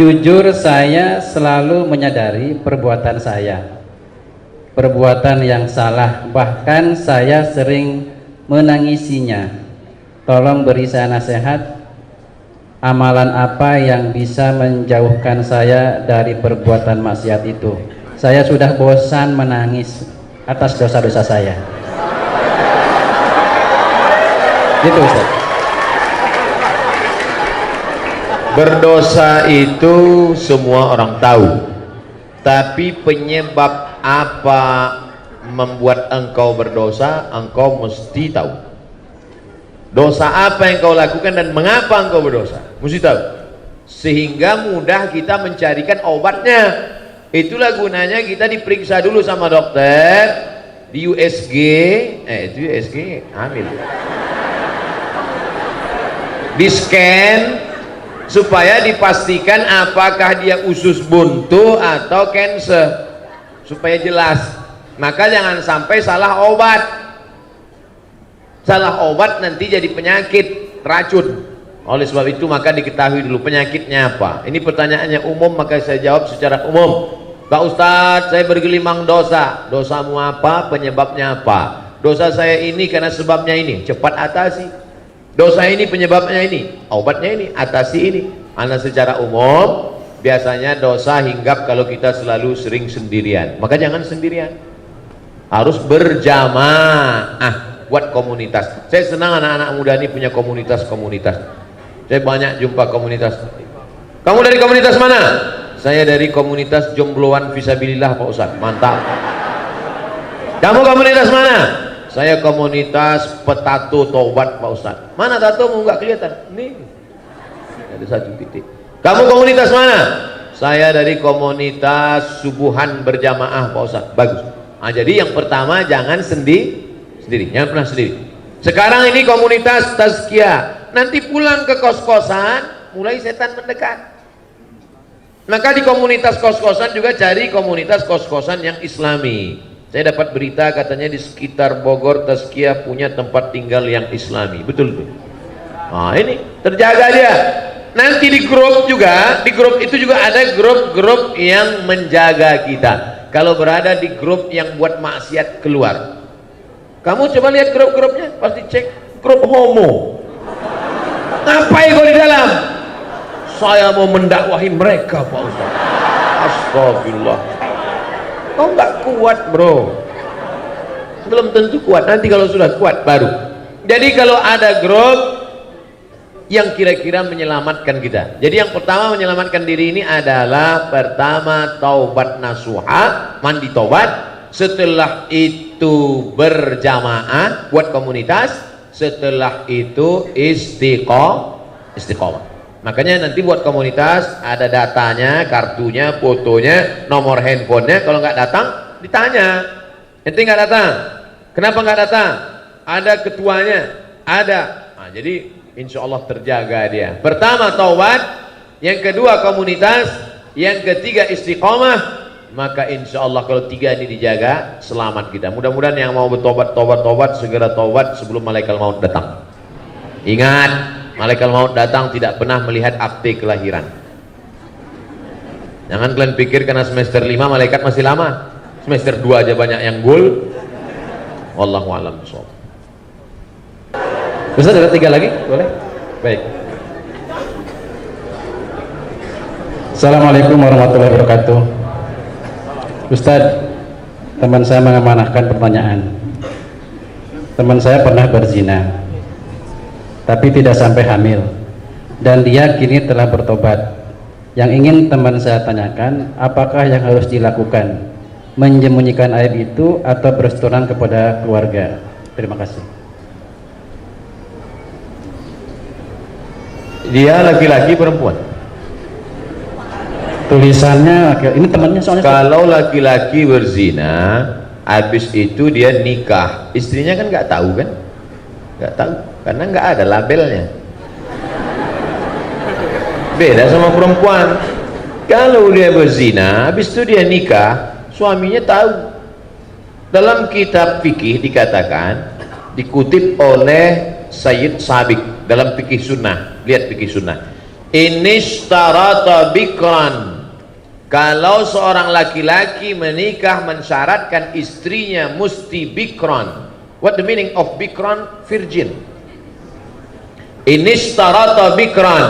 jujur saya selalu menyadari perbuatan saya, perbuatan yang salah, bahkan saya sering menangisinya. Tolong beri saya nasihat, amalan apa yang bisa menjauhkan saya dari perbuatan maksiat itu. Saya sudah bosan menangis atas dosa-dosa saya. Gitu Ustaz.
Berdosa itu semua orang tahu, tapi penyebab apa membuat engkau berdosa, engkau mesti tahu. Dosa apa yang kau lakukan dan mengapa engkau berdosa, mesti tahu. Sehingga mudah kita mencarikan obatnya. Itulah gunanya kita diperiksa dulu sama dokter di USG, itu USG hamil, di scan supaya dipastikan apakah dia usus buntu atau cancer, supaya jelas. Maka jangan sampai salah obat. Salah obat nanti jadi penyakit, racun. Oleh sebab itu maka diketahui dulu penyakitnya apa. Ini pertanyaannya umum, maka saya jawab secara umum. Pak Ustadz, saya bergelimang dosa. Dosamu apa? Penyebabnya apa? Dosa saya ini karena sebabnya ini. Cepat atasi. Dosa ini penyebabnya ini. Obatnya ini, atasi ini. Karena secara umum biasanya dosa hinggap kalau kita selalu sering sendirian. Maka jangan sendirian. Harus berjamaah. Buat komunitas. Saya senang anak-anak muda ini punya komunitas-komunitas. Saya banyak jumpa komunitas. Kamu dari komunitas mana? Saya dari komunitas jombloan fisabilillah Pak Ustadz. Mantap. Kamu komunitas mana? Saya komunitas petato tobat Pak Ustadz. Mana tatomu nggak kelihatan? Nih, ada satu titik. Kamu komunitas mana? Saya dari komunitas subuhan berjamaah Pak Ustadz. Bagus. Nah, jadi yang pertama jangan sendiri, jangan pernah sendiri. Sekarang ini komunitas tazkiyah. Nanti pulang ke kos-kosan, mulai setan mendekat. Maka di komunitas kos-kosan juga cari komunitas kos-kosan yang islami. Saya dapat berita katanya di sekitar Bogor tazkiyah punya tempat tinggal yang islami. Betul tuh. Nah ini terjaga dia. Nanti di grup juga, di grup itu juga ada grup-grup yang menjaga kita. Kalau berada di grup yang buat maksiat keluar. Kamu coba lihat grup-grupnya, pasti cek grup homo. Ngapain kau di dalam? Saya mau mendakwahi mereka Pak Ustaz. Astagfirullah. Kau nggak kuat bro. Belum tentu kuat. Nanti kalau sudah kuat baru. Jadi kalau ada grup yang kira-kira menyelamatkan kita. Jadi yang pertama menyelamatkan diri ini adalah pertama taubat nasuha, mandi taubat. Setelah itu berjamaah buat komunitas. Setelah itu istiqomah. Makanya nanti buat komunitas ada datanya, kartunya, fotonya, nomor handphonenya. Kalau nggak datang ditanya, ente nggak datang, kenapa nggak datang? Ada ketuanya, ada. Nah, jadi insya Allah terjaga dia. Pertama taubat, yang kedua komunitas, yang ketiga istiqomah. Maka insya Allah kalau tiga ini dijaga, selamat kita. Mudah-mudahan yang mau bertobat, tobat segera tobat sebelum malaikat maut datang. Ingat, malaikat maut datang tidak pernah melihat akte kelahiran. Jangan kalian pikir karena semester 5 malaikat masih lama. Semester 2 aja banyak yang gol. Wallahu a'lam bishawab.
Ustaz ada 3 lagi? Boleh? Baik. Assalamualaikum warahmatullahi wabarakatuh. Ustaz, teman saya mengamanahkan pertanyaan. Teman saya pernah berzina, tapi tidak sampai hamil, dan dia kini telah bertobat. Yang ingin teman saya tanyakan, apakah yang harus dilakukan? Menyembunyikan aib itu atau berseturan kepada keluarga? Terima kasih.
Dia laki-laki perempuan?
Tulisannya, ini temannya soalnya.
Kalau laki-laki berzina, habis itu dia nikah, istrinya kan nggak tahu kan? Nggak tahu, karena nggak ada labelnya. Beda sama perempuan. Kalau dia berzina, habis itu dia nikah, suaminya tahu. Dalam kitab fikih dikatakan, dikutip oleh Sayyid Sabiq dalam fikih sunnah. Lihat fikih sunnah. Inishtarata bikran, kalau seorang laki-laki menikah mensyaratkan istrinya mesti bikran. What the meaning of bikran? Virgin. Inishtarata bikran,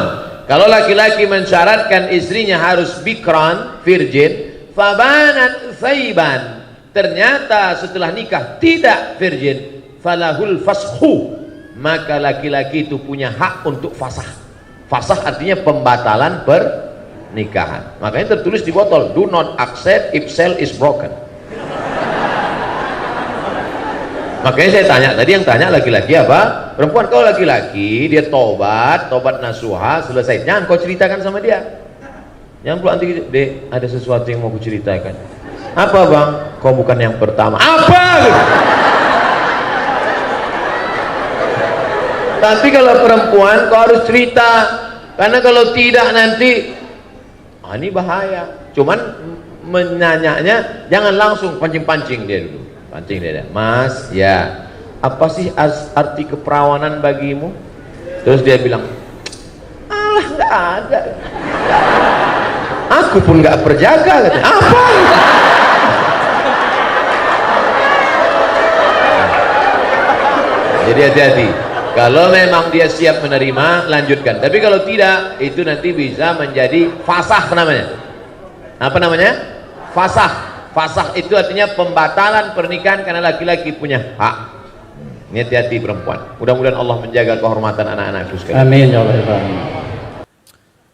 kalau laki-laki mensyaratkan istrinya harus bikran, virgin, fabanat thaiban, ternyata setelah nikah tidak virgin, falahul fashu, maka laki-laki itu punya hak untuk fasah. Fasah artinya pembatalan pernikahan. Makanya tertulis di botol, do not accept if cell is broken. Makanya saya tanya tadi, yang tanya laki-laki apa? Perempuan. Kalau laki-laki dia tobat nasuha, selesai. Jangan kau ceritakan sama dia. Jangan pula nanti, dek, ada sesuatu yang mau ku ceritakan. Apa bang? Kau bukan yang pertama. Apa? Tapi kalau perempuan kau harus cerita, karena kalau tidak nanti ini bahaya. Cuman menanyanya jangan langsung pancing-pancing dia dulu. Pancing dia, Mas, ya, apa sih arti keperawanan bagimu? Terus dia bilang, alah, nggak ada. Aku pun nggak perjaga, katanya. Apa? Jadi hati-hati. Kalau memang dia siap menerima, lanjutkan. Tapi kalau tidak, itu nanti bisa menjadi fasah namanya. Apa namanya? Fasah. Fasah itu artinya pembatalan pernikahan karena laki-laki punya hak. Ini hati-hati perempuan. Mudah-mudahan Allah menjaga kehormatan anak-anakku sekalian.
Amin ya Allah.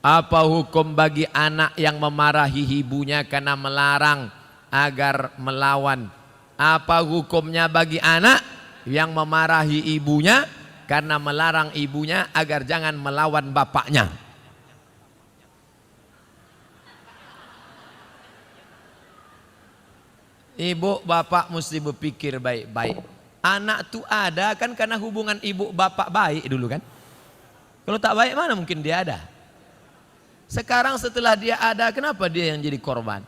Apa hukum bagi anak yang memarahi ibunya karena melarang agar melawan? Apa hukumnya bagi anak yang memarahi ibunya karena melarang ibunya agar jangan melawan bapaknya? Ibu bapak mesti berpikir baik-baik. Anak tuh ada kan karena hubungan ibu bapak baik dulu kan. Kalau tak baik mana mungkin dia ada. Sekarang setelah dia ada, kenapa dia yang jadi korban?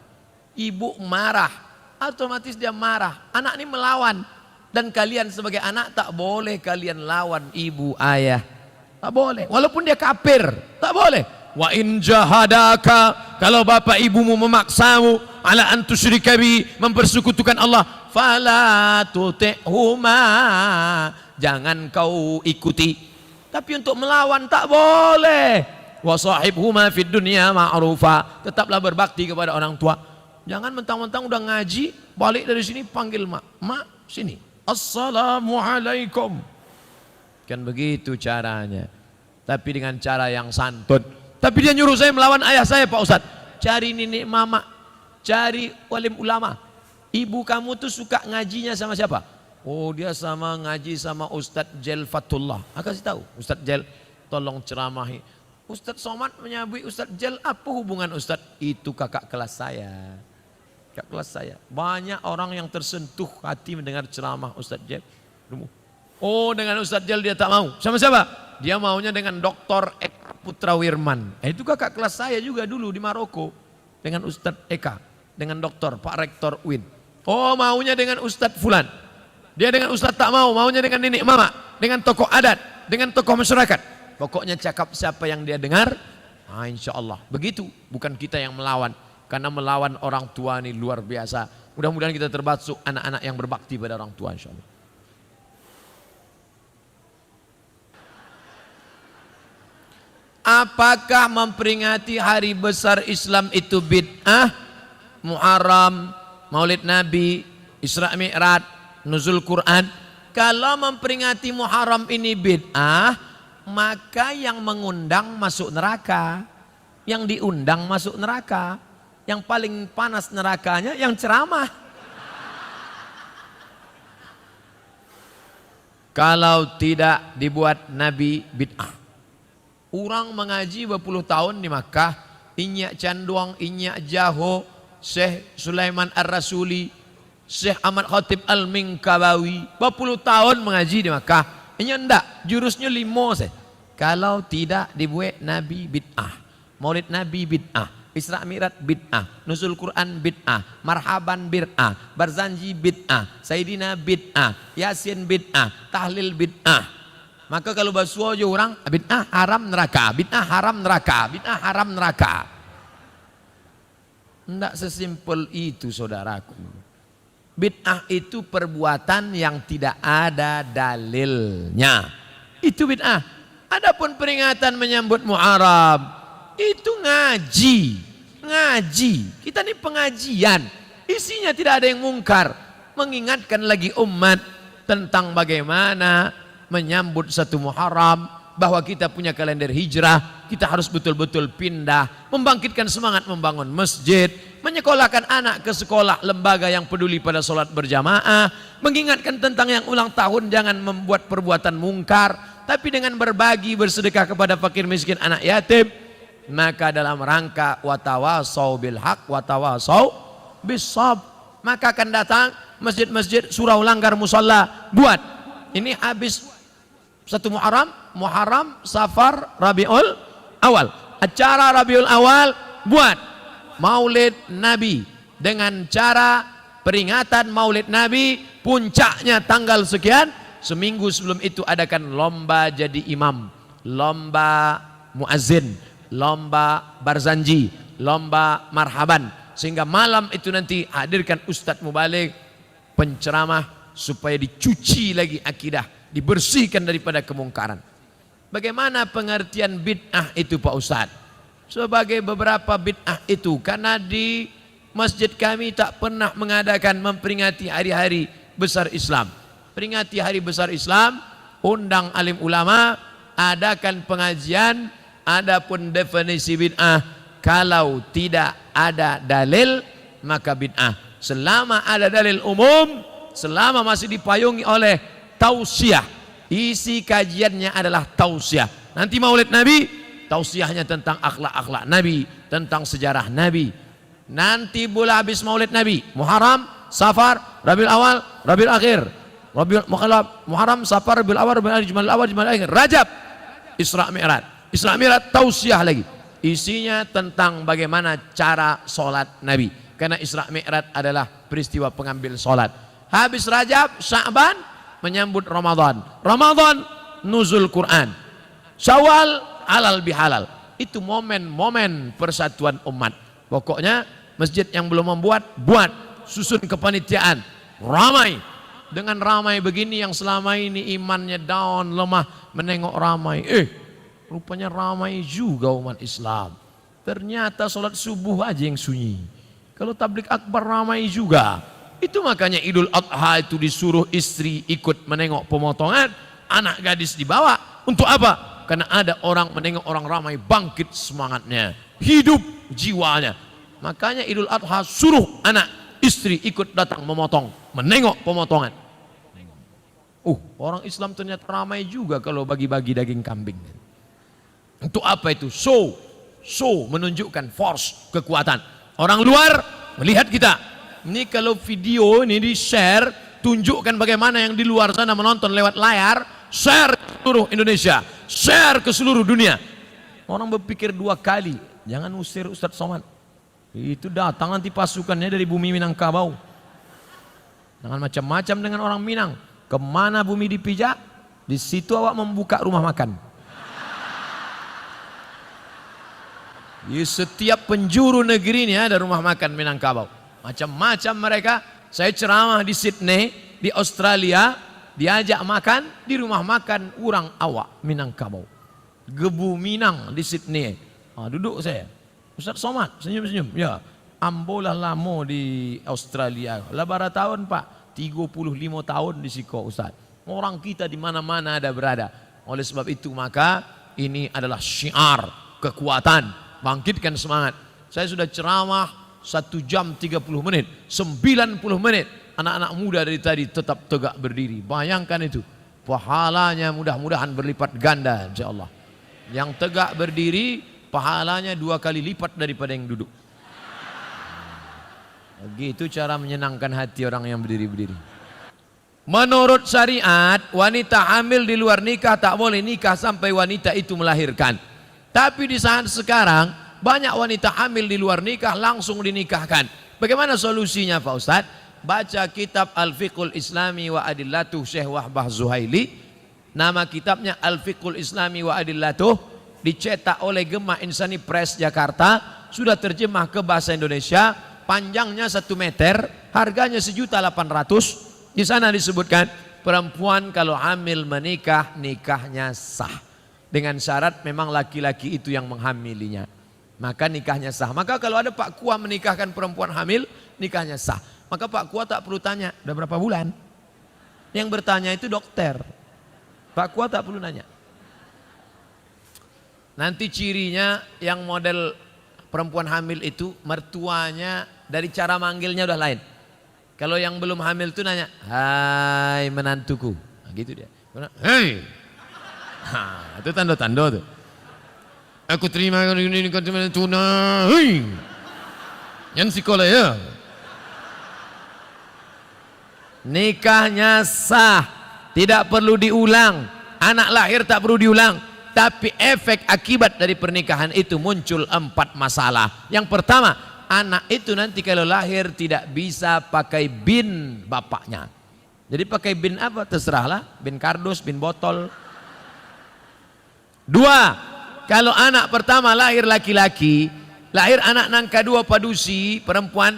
Ibu marah, otomatis dia marah. Anak ini melawan. Dan kalian sebagai anak tak boleh kalian lawan ibu ayah. Tak boleh. Walaupun dia kafir, tak boleh. Wa in jahadaka, kalau bapak ibumu memaksamu ala an tusyrika bi, mempersekutukan Allah, fala tuti'huma, jangan kau ikuti. Tapi untuk melawan tak boleh. Wa sahibhuma fid dunya ma'rufa, tetaplah berbakti kepada orang tua. Jangan mentang-mentang udah ngaji, balik dari sini panggil mak. Mak, sini. Assalamualaikum. Kan begitu caranya. Tapi dengan cara yang santun. Tapi dia nyuruh saya melawan ayah saya, Pak Ustadz. Cari nenek mama, cari walim ulama. Ibu kamu tuh suka ngajinya sama siapa? Oh, dia sama ngaji sama Ustadz Jel Fatullah. Aku kasih tahu, Ustadz Jel tolong ceramahi. Ustadz Somad menyabui Ustadz Jel, apa hubungan Ustadz? Itu kakak kelas saya. Kakak kelas saya. Banyak orang yang tersentuh hati mendengar ceramah Ustadz Jel. Oh, dengan Ustadz Jel dia tak mau. Sama siapa? Dia maunya dengan Dr. Eka Putra Wirman. Itu kakak kelas saya juga dulu di Maroko. Dengan Ustadz Eka. Dengan doktor, Pak Rektor Win. Oh, maunya dengan Ustadz Fulan. Dia dengan Ustadz tak mau. Maunya dengan nenek mama. Dengan tokoh adat. Dengan tokoh masyarakat. Pokoknya cakap siapa yang dia dengar. Insya Allah. Begitu. Bukan kita yang melawan. Karena melawan orang tua ini luar biasa. Mudah-mudahan kita termasuk anak-anak yang berbakti pada orang tua, insya Allah. Apakah memperingati hari besar Islam itu bid'ah? Muharram, Maulid Nabi, Isra Mi'raj, Nuzul Quran. Kalau memperingati Muharram ini bid'ah, maka yang mengundang masuk neraka. Yang diundang masuk neraka. Yang paling panas nerakanya yang ceramah. Kalau tidak dibuat Nabi bid'ah. Orang mengaji berpuluh tahun di Makkah, Inyak Canduang, Inyak Jaho, Syekh Sulaiman Ar-Rasuli, Syekh Ahmad Khatib Al-Minkabawi, berpuluh tahun mengaji di Makkah. Ini enggak, jurusnya 5 saya. Kalau tidak dibuat Nabi bid'ah, Maulid Nabi bid'ah, Isra Mi'raj bid'ah, Nuzul Quran bid'ah, Marhaban bid'ah, Barzanji bid'ah, Sayyidina bid'ah, Yasin bid'ah, Tahlil bid'ah.
Maka kalau basuh aja orang, bid'ah haram neraka, bid'ah haram neraka, bid'ah haram neraka. Tidak sesimpel itu saudaraku. Bid'ah itu perbuatan yang tidak ada dalilnya. Itu bid'ah. Adapun peringatan menyambut Muharram, itu ngaji. Ngaji. Kita ini pengajian. Isinya tidak ada yang mungkar. Mengingatkan lagi umat tentang bagaimana menyambut satu Muharram, bahwa kita punya kalender hijrah, kita harus betul-betul pindah, membangkitkan semangat membangun masjid, menyekolahkan anak ke sekolah lembaga yang peduli pada sholat berjamaah, mengingatkan tentang yang ulang tahun jangan membuat perbuatan mungkar, tapi dengan berbagi bersedekah kepada fakir miskin anak yatim. Maka dalam rangka watawasau bil haq watawasau bis sabr, maka akan datang masjid-masjid surau langgar musalla buat. Ini habis satu Muharram, Safar, Rabiul Awal. Acara Rabiul Awal buat Maulid Nabi dengan cara peringatan Maulid Nabi, puncaknya tanggal sekian. Seminggu sebelum itu adakan lomba jadi imam, lomba muazzin, lomba barzanji, lomba marhaban, sehingga malam itu nanti hadirkan ustadz mubaligh penceramah supaya dicuci lagi akidah, dibersihkan daripada kemungkaran. Bagaimana pengertian bid'ah itu Pak Ustadz? Sebagai beberapa bid'ah itu, karena di masjid kami tak pernah mengadakan memperingati hari-hari besar Islam. Peringati hari besar Islam, undang alim ulama, adakan pengajian. Adapun definisi bid'ah, kalau tidak ada dalil maka bid'ah. Selama ada dalil umum, selama masih dipayungi oleh tausiah, isi kajiannya adalah tausiah. Nanti Maulid Nabi, tausiahnya tentang akhlak-akhlak Nabi, tentang sejarah Nabi. Nanti bulan habis Maulid Nabi, Muharram, Safar, Rabiul Awal, Rabiul Akhir, Muharram, Safar, Rabiul Awal, Rabiul Akhir, Jumadil Awal, Jumadil Akhir, Rajab, Isra Mi'raj. Isra Mi'raj tausiah lagi. Isinya tentang bagaimana cara sholat Nabi. Karena Isra Mi'raj adalah peristiwa pengambil sholat. Habis Rajab, Sya'ban, menyambut Ramadan. Ramadan, nuzul Quran. Syawal, halal bihalal. Itu momen-momen persatuan umat. Pokoknya masjid yang belum membuat, buat. Susun kepanitiaan. Ramai. Dengan ramai begini yang selama ini imannya down, lemah, menengok ramai. Rupanya ramai juga umat Islam. Ternyata sholat subuh aja yang sunyi. Kalau tablik akbar ramai juga. Itu makanya Idul Adha itu disuruh istri ikut menengok pemotongan, anak gadis dibawa. Untuk apa? Karena ada orang menengok orang ramai, bangkit semangatnya, hidup jiwanya. Makanya Idul Adha suruh anak istri ikut datang memotong, menengok pemotongan. Orang Islam ternyata ramai juga kalau bagi-bagi daging kambing. Untuk apa itu? Show menunjukkan force, kekuatan. Orang luar melihat kita. Ini kalau video ini di share, tunjukkan bagaimana yang di luar sana menonton lewat layar, share ke seluruh Indonesia, share ke seluruh dunia. Orang berpikir dua kali, jangan usir Ustadz Somad. Itu datang nanti pasukannya dari bumi Minangkabau. Jangan macam-macam dengan orang Minang. Kemana bumi dipijak, di situ awak membuka rumah makan. Di setiap penjuru negeri ini ada rumah makan Minangkabau. Macam-macam mereka. Saya ceramah di Sydney, di Australia, diajak makan di rumah makan orang awak Minangkabau. Gebu Minang di Sydney. Duduk saya. Ustadz Somad, senyum-senyum. Ya, ambolah lama di Australia. Labara tahun Pak, 35 tahun di Siko Ustadz. Orang kita di mana-mana ada berada. Oleh sebab itu maka ini adalah syiar kekuatan. Bangkitkan semangat. Saya sudah ceramah 1 jam 30 menit, 90 menit. Anak-anak muda dari tadi tetap tegak berdiri. Bayangkan itu. Pahalanya mudah-mudahan berlipat ganda insyaallah. Yang tegak berdiri pahalanya 2 kali lipat daripada yang duduk. Begitu cara menyenangkan hati orang yang berdiri-berdiri. Menurut syariat, wanita hamil di luar nikah tak boleh nikah sampai wanita itu melahirkan. Tapi di saat sekarang banyak wanita hamil di luar nikah langsung dinikahkan. Bagaimana solusinya Pak Ustadz? Baca kitab Al-Fiqhul Islami wa Adillatuh Syekh Wahbah Zuhaili.
Nama kitabnya Al-Fiqhul Islami wa Adillatuh, dicetak oleh Gema Insani Press Jakarta, sudah terjemah ke bahasa Indonesia, panjangnya 1 meter, harganya 1.800.000. Di sana disebutkan perempuan kalau hamil menikah, nikahnya sah. Dengan syarat memang laki-laki itu yang menghamilinya, maka nikahnya sah. Maka kalau ada Pak Kua menikahkan perempuan hamil, nikahnya sah. Maka Pak Kua tak perlu tanya, udah berapa bulan? Yang bertanya itu dokter. Pak Kua tak perlu nanya. Nanti cirinya yang model perempuan hamil itu, mertuanya dari cara manggilnya udah lain. Kalau yang belum hamil itu nanya, hai menantuku. Nah, gitu dia. Hei. Nah, itu tanda-tanda tuh. Aku terima ini tuna. Hei. Yang sekolah ya. Nikahnya sah, tidak perlu diulang. Anak lahir tak perlu diulang. Tapi efek akibat dari pernikahan itu muncul 4 masalah. Yang pertama, anak itu nanti kalau lahir tidak bisa pakai bin bapaknya. Jadi pakai bin apa? Terserahlah. Bin kardus, bin botol. 2, kalau anak pertama lahir laki-laki, lahir anak nan kedua padusi, perempuan,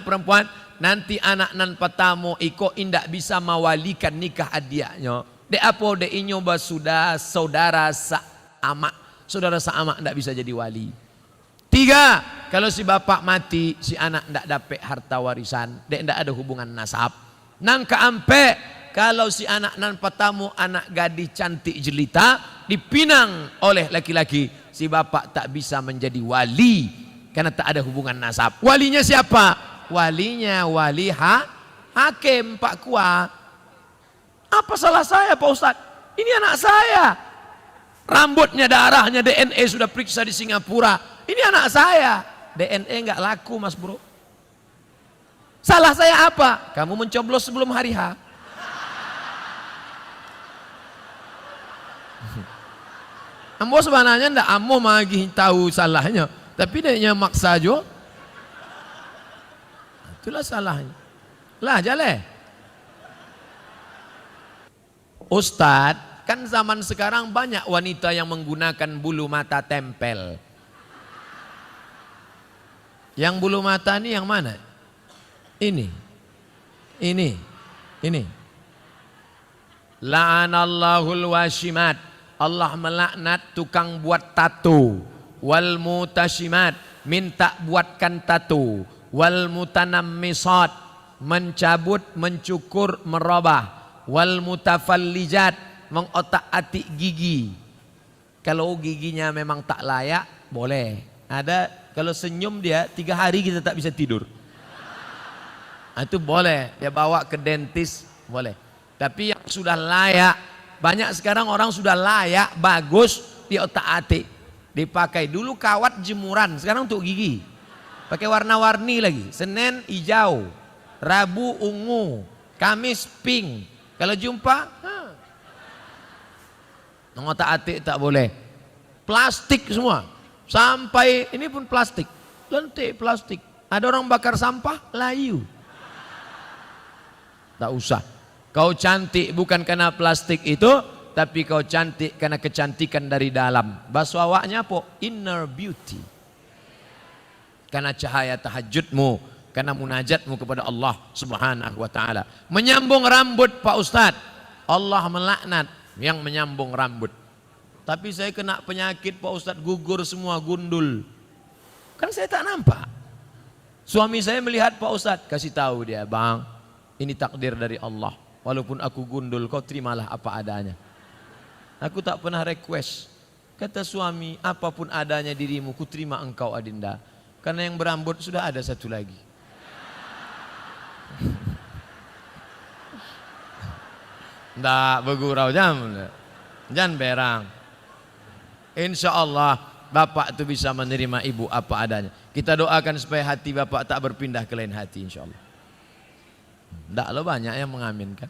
nanti anak nan pertama iko indak bisa mawalikan nikah adiaknya. De apo de inyo sudah saudara sama, saudara sama ndak bisa jadi wali. 3, kalau si bapak mati, si anak ndak dapat harta warisan, de ndak ada hubungan nasab. Nang keampe, kalau si anak nan pertama anak gadis cantik jelita dipinang oleh laki-laki, si bapak tak bisa menjadi wali karena tak ada hubungan nasab. Walinya siapa? Walinya wali hakim Pak Kua. Apa salah saya Pak Ustadz? Ini anak saya. Rambutnya, darahnya, DNA sudah periksa di Singapura. Ini anak saya. DNA nggak laku mas bro. Salah saya apa? Kamu mencoblos sebelum hari H. Ambo sebenarnya ndak ambo magi tahu salahnya, tapi dia maksa jo. Itulah salahnya. Lah jale. Ustadz, kan zaman sekarang banyak wanita yang menggunakan bulu mata tempel. Yang bulu mata ini yang mana? Ini. La'anallahul washimat. Allah melaknat tukang buat tato. Wal mutashimat, minta buatkan tato. Wal mutanammisat, mencabut, mencukur, merubah. Wal mutafallijat, mengotak-atik gigi. Kalau giginya memang tak layak, boleh. Ada kalau senyum dia 3 hari kita tak bisa tidur. Itu boleh, dia bawa ke dentis, boleh. Tapi yang sudah layak, banyak sekarang orang sudah layak, bagus, di otak-atik. Dipakai dulu kawat jemuran, sekarang untuk gigi. Pakai warna-warni lagi. Senin hijau, Rabu ungu, Kamis pink. Kalau jumpa, otak-atik tak boleh. Plastik semua. Sampai ini pun plastik. Lentik plastik. Ada orang bakar sampah, layu. Tak usah. Kau cantik bukan karena plastik itu, tapi kau cantik karena kecantikan dari dalam. Bahasa awaknya apa? Inner beauty. Karena cahaya tahajudmu, karena munajatmu kepada Allah Subhanahu wa taala. Menyambung rambut Pak Ustadz, Allah melaknat yang menyambung rambut. Tapi saya kena penyakit Pak Ustadz, gugur semua, gundul. Kan saya tak nampak. Suami saya melihat Pak Ustadz, kasih tahu dia, bang, ini takdir dari Allah. Walaupun aku gundul, kau terimalah apa adanya. Aku tak pernah request. Kata suami, apapun adanya dirimu, ku terima engkau Adinda. Karena yang berambut sudah ada satu lagi. Ndak bergurau jangan berang. Insya Allah bapak itu bisa menerima ibu apa adanya. Kita doakan supaya hati bapak tak berpindah ke lain hati insya Allah. Ndak lo banyak yang mengaminkan.